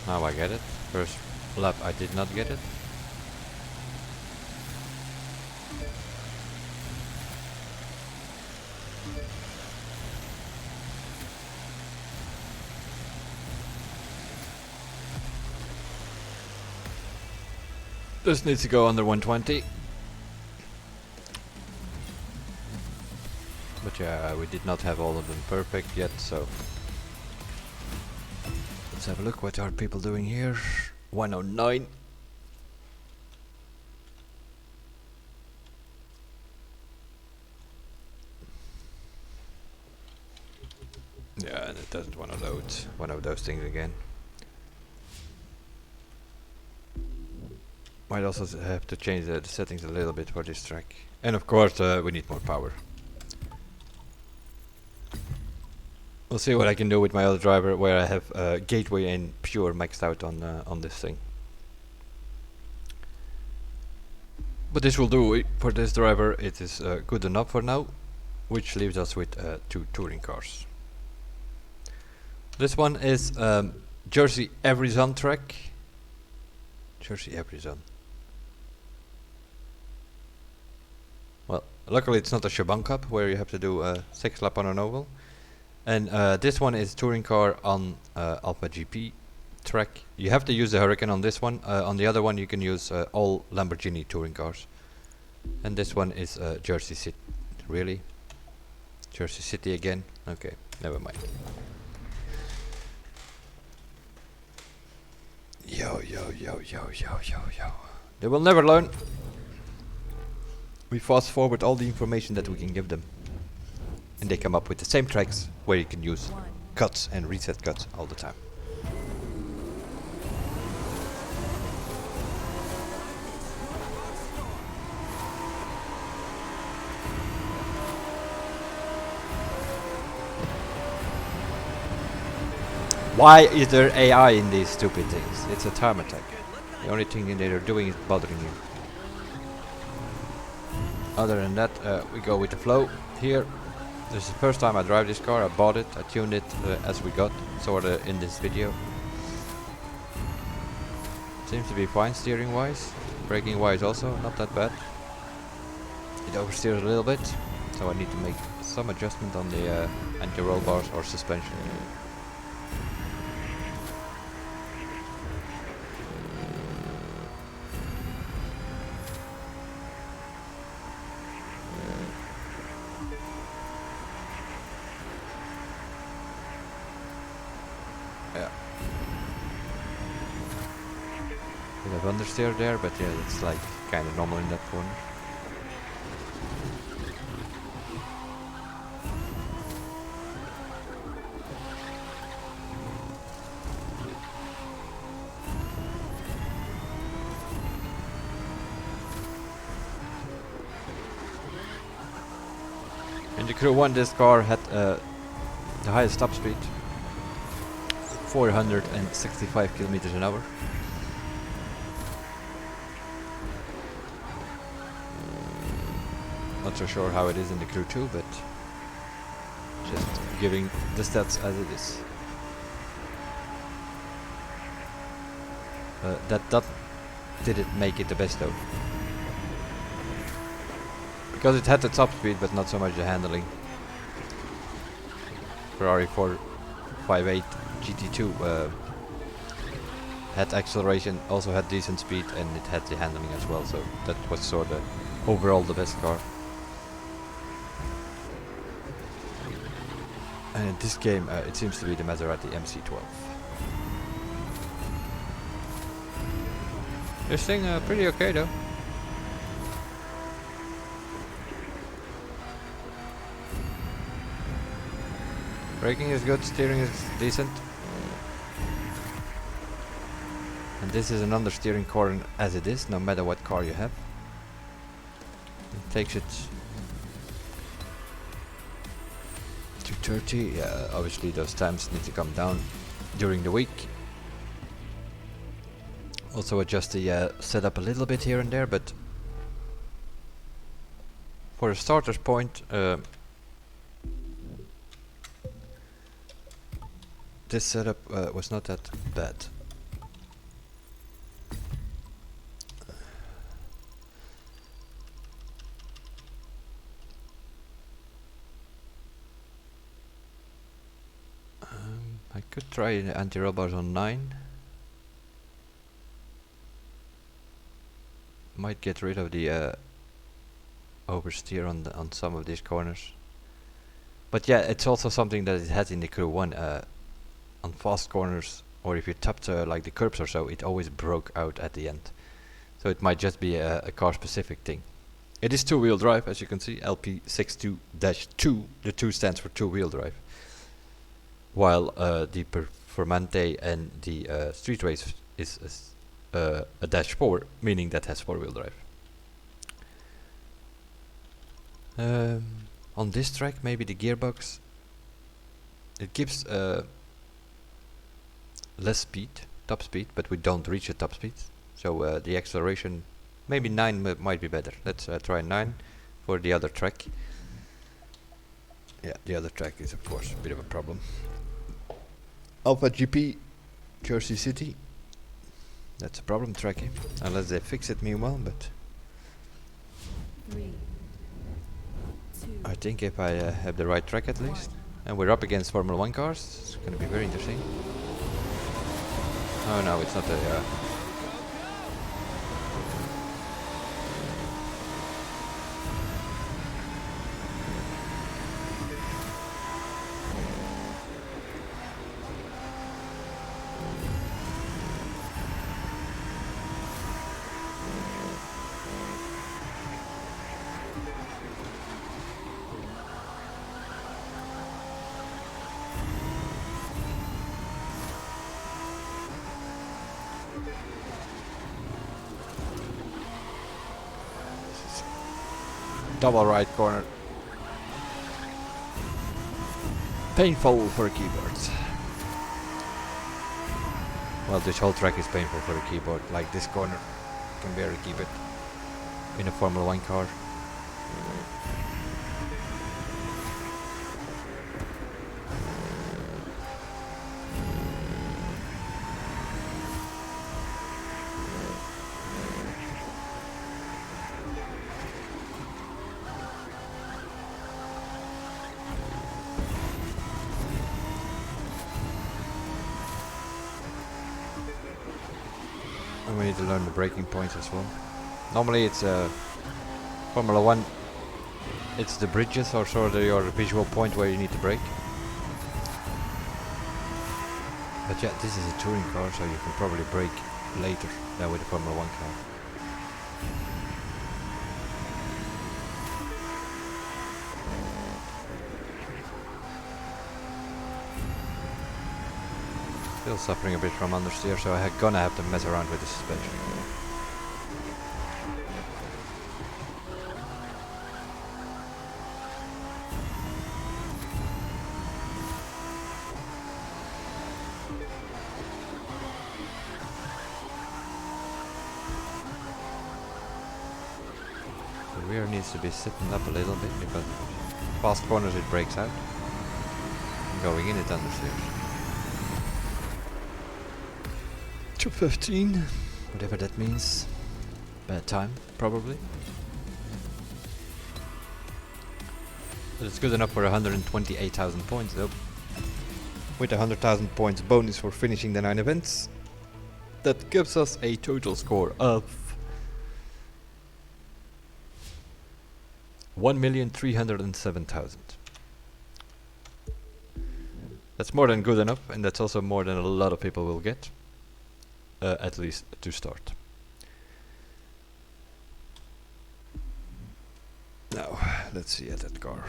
Now I get it. First lap I did not get it. This needs to go under 120. But yeah, we did not have all of them perfect yet, so let's have a look. What are people doing here? 109. Yeah, and it doesn't want to load one of those things again. Might also have to change the settings a little bit for this track. And of course we need more power. We'll see what I can do with my other driver, where I have Gateway and Pure maxed out on this thing. But this will do for this driver. It is good enough for now, which leaves us with 2 touring cars. This one is Jersey Every-Zone track. Jersey Every-Zone. Well, luckily it's not a Shaban Cup where you have to do 6 lap on an oval. And this one is touring car on Alpha GP track. You have to use the Hurricane on this one. On the other one you can use all Lamborghini touring cars. And this one is Jersey City. Really? Jersey City again? Okay, never mind. Yo. They will never learn. We fast forward all the information that we can give them. And they come up with the same tracks where you can use cuts and reset cuts all the time. Why is there AI in these stupid things? It's a time attack. The only thing they are doing is bothering you. Other than that, we go with the flow here. This is the first time I drive this car. I bought it, I tuned it as we got, sort of in this video. Seems to be fine steering wise. Braking wise also, not that bad. It oversteers a little bit, so I need to make some adjustment on the anti-roll bars or suspension. Yeah. Bit of understeer there, but yeah, it's like kind of normal in that corner. In the Crew 1 this car had the highest top speed, 465 kilometers an hour. Not so sure how it is in the Crew 2, but just giving the stats as it is. That didn't make it the best though. Because it had the top speed, but not so much the handling. Ferrari 458 GT2 had acceleration, also had decent speed, and it had the handling as well, so that was sort of overall the best car. And in this game it seems to be the Maserati MC12. This thing pretty okay though. Braking is good, steering is decent. And this is an understeering car as it is, no matter what car you have. It takes it to 30. Yeah, obviously those times need to come down during the week. Also adjust the setup a little bit here and there, but for a starter's point, this setup was not that bad. I could try the anti-roll bars on 9. Might get rid of the oversteer on some of these corners. But yeah, it's also something that it has in the Crew 1. On fast corners, or if you tapped like the curbs or so, it always broke out at the end. So it might just be a car specific thing. It is two-wheel drive, as you can see, LP62-2. The 2 stands for two-wheel drive. While the Performante and the Street Race is a -4, meaning that has 4-wheel drive. On this track, maybe the gearbox, it gives less speed, top speed, but we don't reach the top speed. So the acceleration, maybe 9 might be better. Let's try 9 for the other track. Yeah, the other track is of course a bit of a problem. Alpha GP, Jersey City. That's a problem track, unless they fix it meanwhile, but 3, 2, I think if I have the right track at least. And we're up against Formula 1 cars, it's going to be very interesting. Oh no, it's not a... double right corner. Painful for a keyboard. Well, this whole track is painful for a keyboard. Like this corner, you can barely keep it in a Formula 1 car. And we need to learn the braking points as well. Normally it's Formula 1, it's the bridges or sort of your visual point where you need to brake. But yeah, this is a touring car, so you can probably brake later than with a Formula 1 car. Still suffering a bit from understeer, so I'm gonna have to mess around with the suspension. The rear needs to be sitting up a little bit because fast corners it breaks out. Going in it understeers. 215, whatever that means. Bad time, probably. But it's good enough for 128,000 points though. With 100,000 points bonus for finishing the 9 events. That gives us a total score of 1,307,000. That's more than good enough, and that's also more than a lot of people will get, at least to start. Now, let's see at that car.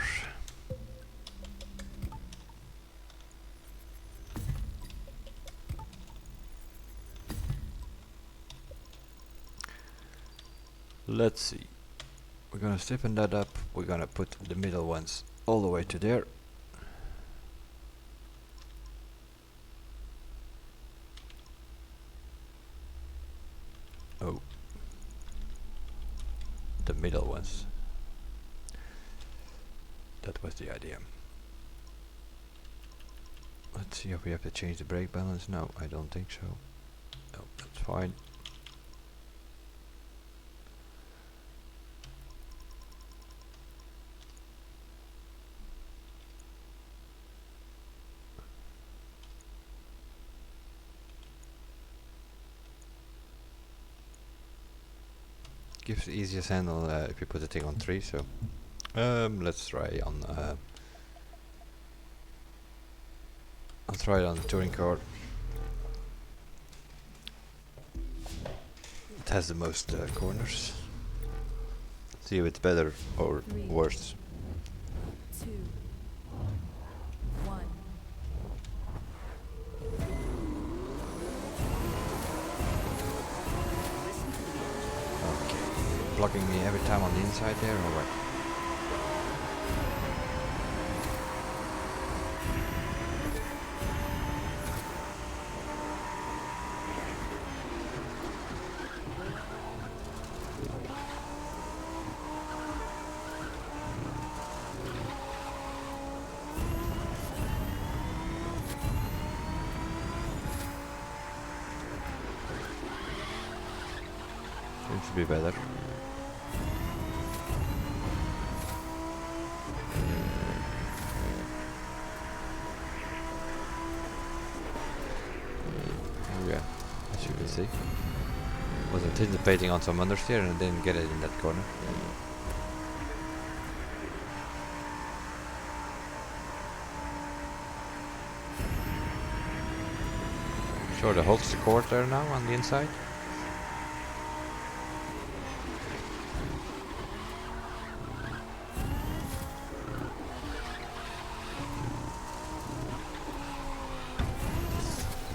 Let's see. We're gonna stiffen that up. We're gonna put the middle ones all the way to there. Oh. The middle ones. That was the idea. Let's see if we have to change the brake balance. No, I don't think so. No, that's fine. Gives the easiest handle if you put the thing on 3, so let's try on I'll try it on the touring car. It has the most corners. See if it's better or 3, worse. 2, 1. Okay. Blocking me every time on the inside there or what? Seems to be better. Oh yeah, as you can see. Was anticipating on some understeer and didn't get it in that corner. Sure, the holds the cord there now on the inside.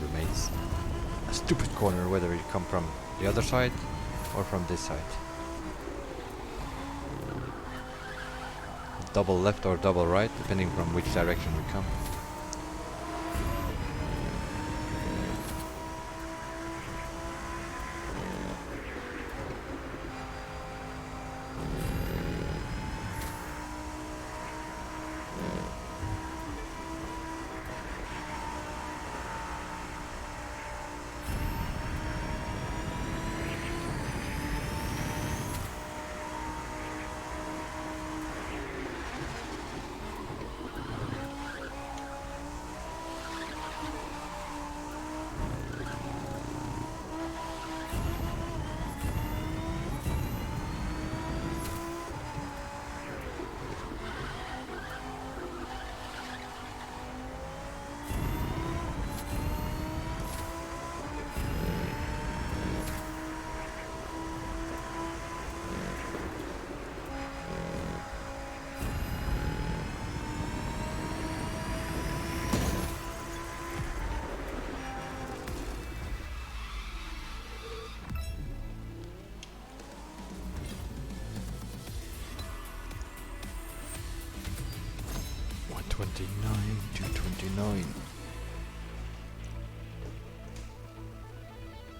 Remains a stupid corner whether you come from the other side or from this side. Double left or double right depending from which direction we come.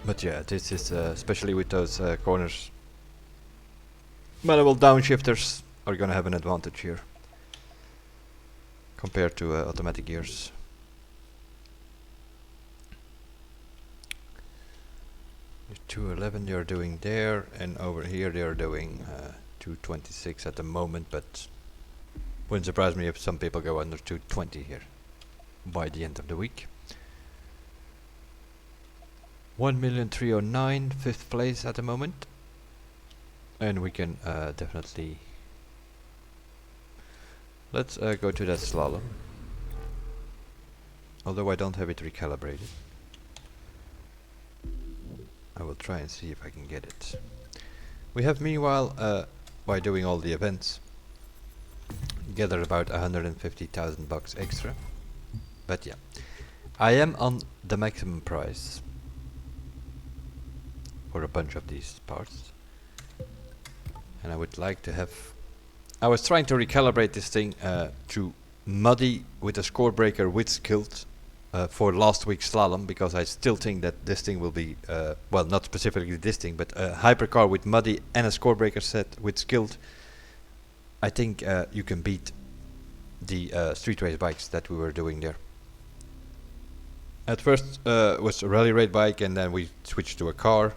But yeah, this is especially with those corners. Manual downshifters are gonna have an advantage here compared to automatic gears. The 211 they're doing there, and over here they're doing 226 at the moment, but wouldn't surprise me if some people go under 220 here by the end of the week. 1,309,000, fifth place at the moment. And we can definitely... Let's go to that slalom. Although I don't have it recalibrated. I will try and see if I can get it. We have meanwhile, by doing all the events, gathered about 150,000 bucks extra. But yeah, I am on the maximum price for a bunch of these parts. And I would like to have... I was trying to recalibrate this thing to Muddy with a score breaker with skilled for last week's slalom, because I still think that this thing will be, well, not specifically this thing, but a hypercar with Muddy and a score breaker set with skilled. I think you can beat the street race bikes that we were doing there. At first was a rally raid bike, and then we switched to a car.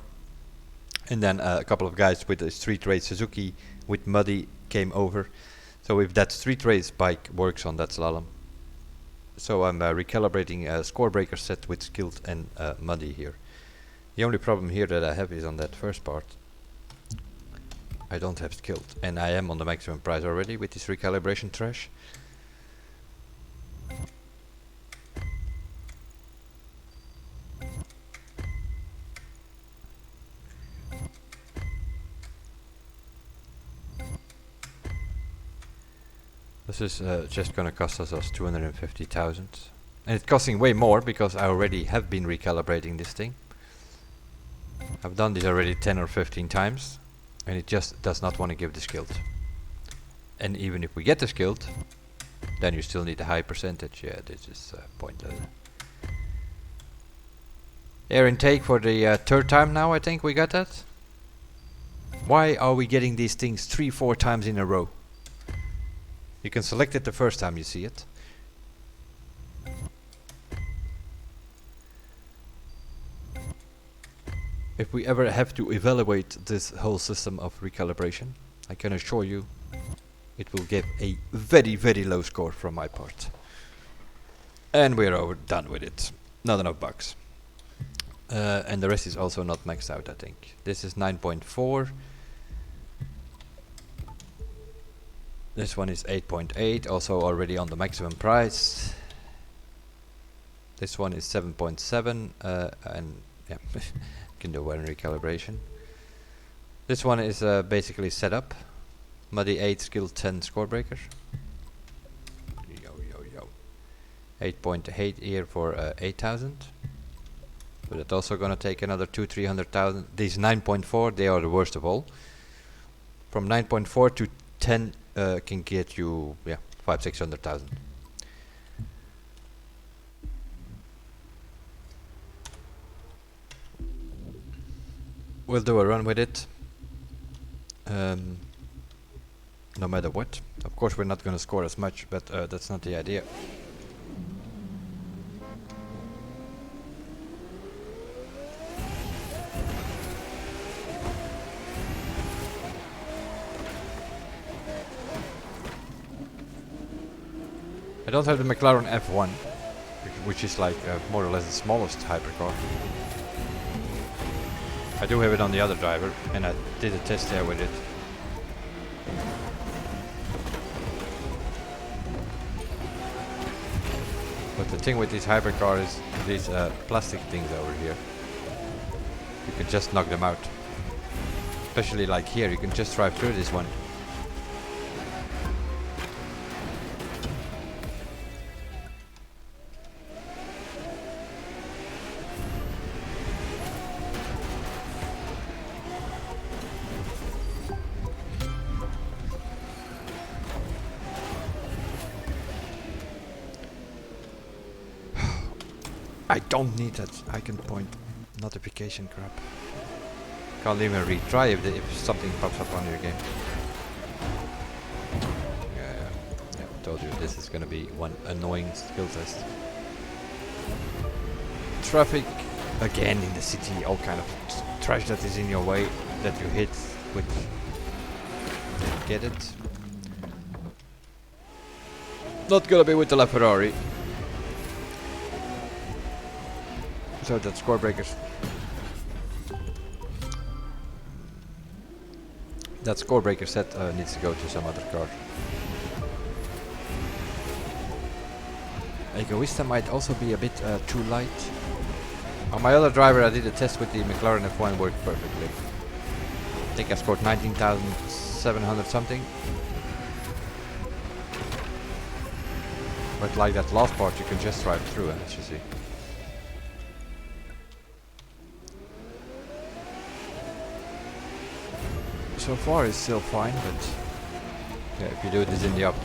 And then a couple of guys with a street race Suzuki with Muddy came over. So if that street race bike works on that slalom. So I'm recalibrating a score breaker set with skilled and Muddy here. The only problem here that I have is on that first part. I don't have skilled, and I am on the maximum price already with this recalibration trash. This is just gonna cost us 250,000, and it's costing way more because I already have been recalibrating this thing. I've done this already 10 or 15 times, and it just does not want to give the skilled. And even if we get the skilled, then you still need a high percentage. Yeah, this is pointless. Air intake for the third time now, I think we got that. Why are we getting these things 3-4 times in a row? You can select it the first time you see it. If we ever have to evaluate this whole system of recalibration, I can assure you it will give a very, very low score from my part. And we're done with it. Not enough bucks. And the rest is also not maxed out, I think. This is 9.4. This one is 8.8, also already on the maximum price. This one is 7.7, and yeah, can do one recalibration. This one is basically set up. Muddy 8, skill 10, score breaker. Yo yo yo. 8.8 here for 8,000. But it's also gonna take another 200,000-300,000. These 9.4, they are the worst of all. From 9.4 to 10 can get you 500,000-600,000. We'll do a run with it, no matter what. Of course we're not gonna score as much, but that's not the idea. I don't have the McLaren F1, which is like more or less the smallest hypercar. I do have it on the other driver, and I did a test there with it. But the thing with these hypercars is these plastic things over here. You can just knock them out. Especially like here, you can just drive through this one. I don't need that icon point notification crap. Can't even retry if something pops up on your game. Yeah, told you this is gonna be one annoying skill test. Traffic again in the city, all kind of trash that is in your way that you hit with. Get it? Not gonna be with the LaFerrari. So that score breakers that score breaker set needs to go to some other car. Egoista might also be a bit too light. On my other driver I did a test with the McLaren F1, worked perfectly. I think I scored 19,700 something. But like that last part you can just drive through, as you see. So far it's still fine, but yeah, if you do this in the up.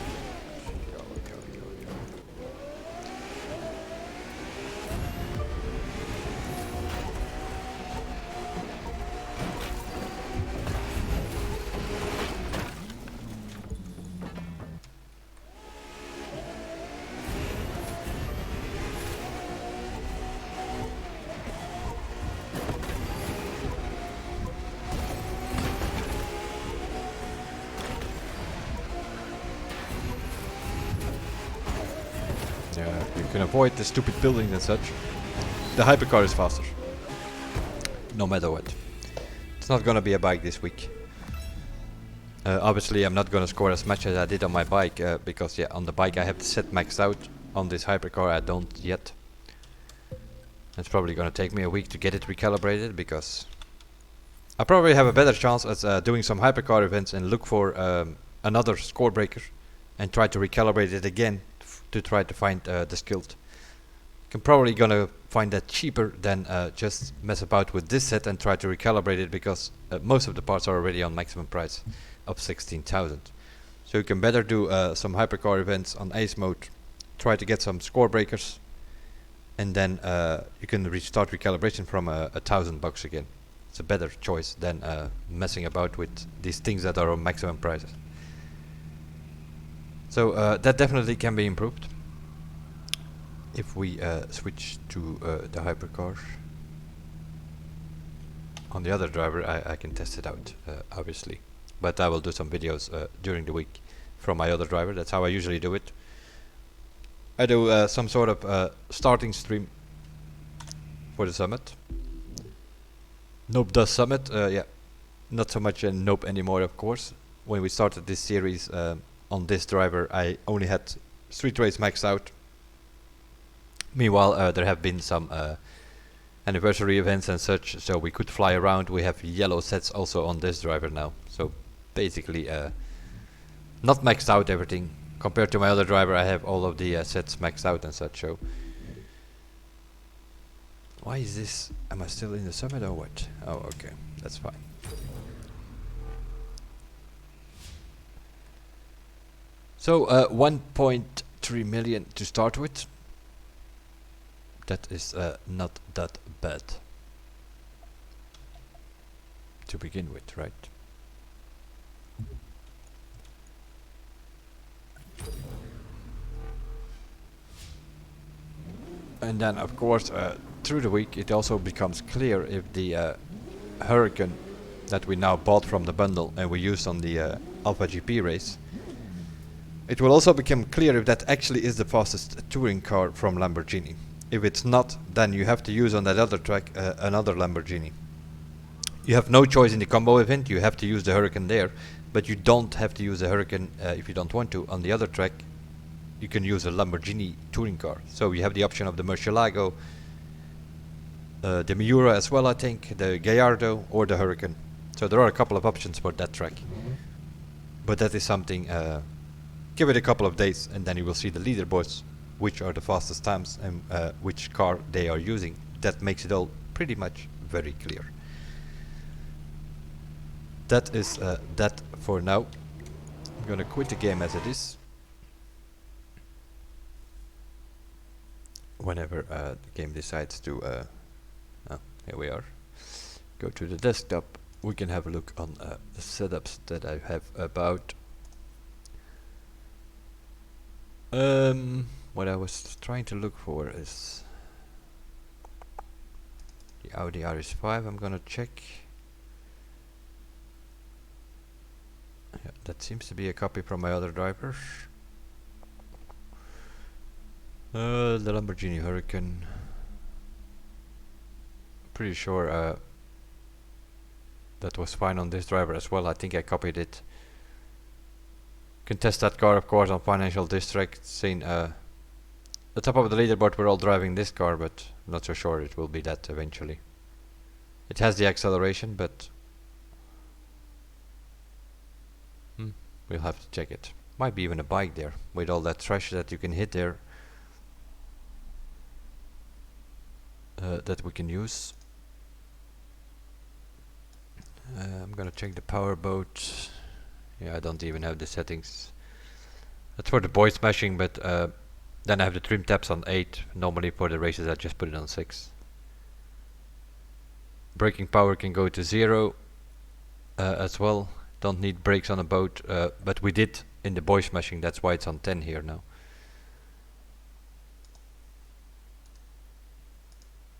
Yeah, you can avoid the stupid buildings and such. The hypercar is faster. No matter what. It's not gonna be a bike this week. Obviously I'm not gonna score as much as I did on my bike, because yeah, on the bike I have the set maxed out. On this hypercar I don't yet. It's probably gonna take me a week to get it recalibrated, because I probably have a better chance at doing some hypercar events and look for another score breaker and try to recalibrate it again to try to find the skilled. I'm probably gonna find that cheaper than just mess about with this set and try to recalibrate it, because most of the parts are already on maximum price of 16,000. So you can better do some hypercar events on ace mode, try to get some score breakers, and then you can restart recalibration from $1,000 again. It's a better choice than messing about with these things that are on maximum prices. So that definitely can be improved if we switch to the hypercar. On the other driver I can test it out, obviously, but I will do some videos during the week from my other driver. That's how I usually do it. I do some sort of starting stream for the summit. Noob does summit, yeah, not so much Noob anymore, of course. When we started this series on this driver I only had street race maxed out. Meanwhile there have been some anniversary events and such, so we could fly around. We have yellow sets also on this driver now, so basically not maxed out everything. Compared to my other driver I have all of the sets maxed out and such. So why is this? Am I still in the summit or what? Oh, okay, that's fine. So 1.3 million to start with. That is not that bad to begin with, right? And then of course through the week it also becomes clear if the Hurricane that we now bought from the bundle and we used on the Alpha GP race, it will also become clear if that actually is the fastest touring car from Lamborghini. If it's not, then you have to use on that other track another Lamborghini. You have no choice in the combo event, you have to use the Hurricane there, but you don't have to use the Hurricane if you don't want to. On the other track you can use a Lamborghini touring car. So you have the option of the Murcielago, the Miura as well, I think, the Gallardo or the Hurricane. So there are a couple of options for that track. But that is something, give it a couple of days and then you will see the leaderboards, which are the fastest times and which car they are using. That makes it all pretty much very clear. That is that for now. I'm gonna quit the game as it is. Whenever the game decides to oh, here we are, go to the desktop, we can have a look on the setups that I have about. What I was trying to look for is the Audi RS5. I'm gonna check. Yeah, that seems to be a copy from my other drivers. The Lamborghini Hurricane. Pretty sure that was fine on this driver as well. I think I copied it. Can test that car, of course, on Financial District. Seen the top of the leaderboard, we're all driving this car, but not so sure it will be that eventually. It has the acceleration, but we'll have to check it. Might be even a bike there, with all that trash that you can hit there. That we can use. I'm gonna check the power boat. Yeah, I don't even have the settings. That's for the boy smashing, but then I have the trim tabs on 8. Normally for the races I just put it on 6. Braking power can go to 0 as well. Don't need brakes on a boat, but we did in the boy smashing, that's why it's on 10 here now.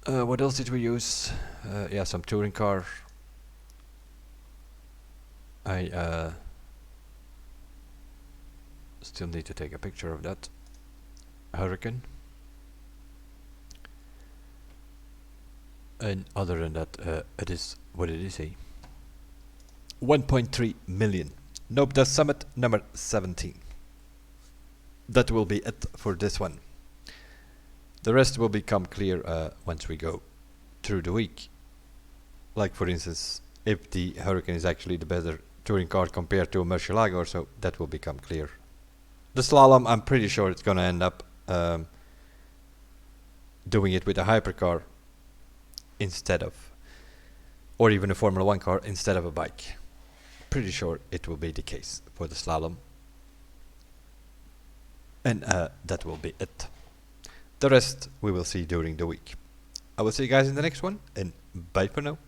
What else did we use? Yeah, some touring car. I still need to take a picture of that Hurricane. And other than that, it is what did he say? 1.3 million. Nope, that's summit number 17. That will be it for this one. The rest will become clear once we go through the week. Like for instance, if the Hurricane is actually the better touring car compared to a Murcielago or so, that will become clear. The slalom, I'm pretty sure it's gonna end up doing it with a hypercar instead of, or even a Formula 1 car instead of a bike. Pretty sure it will be the case for the slalom. And that will be it. The rest we will see during the week. I will see you guys in the next one, and bye for now.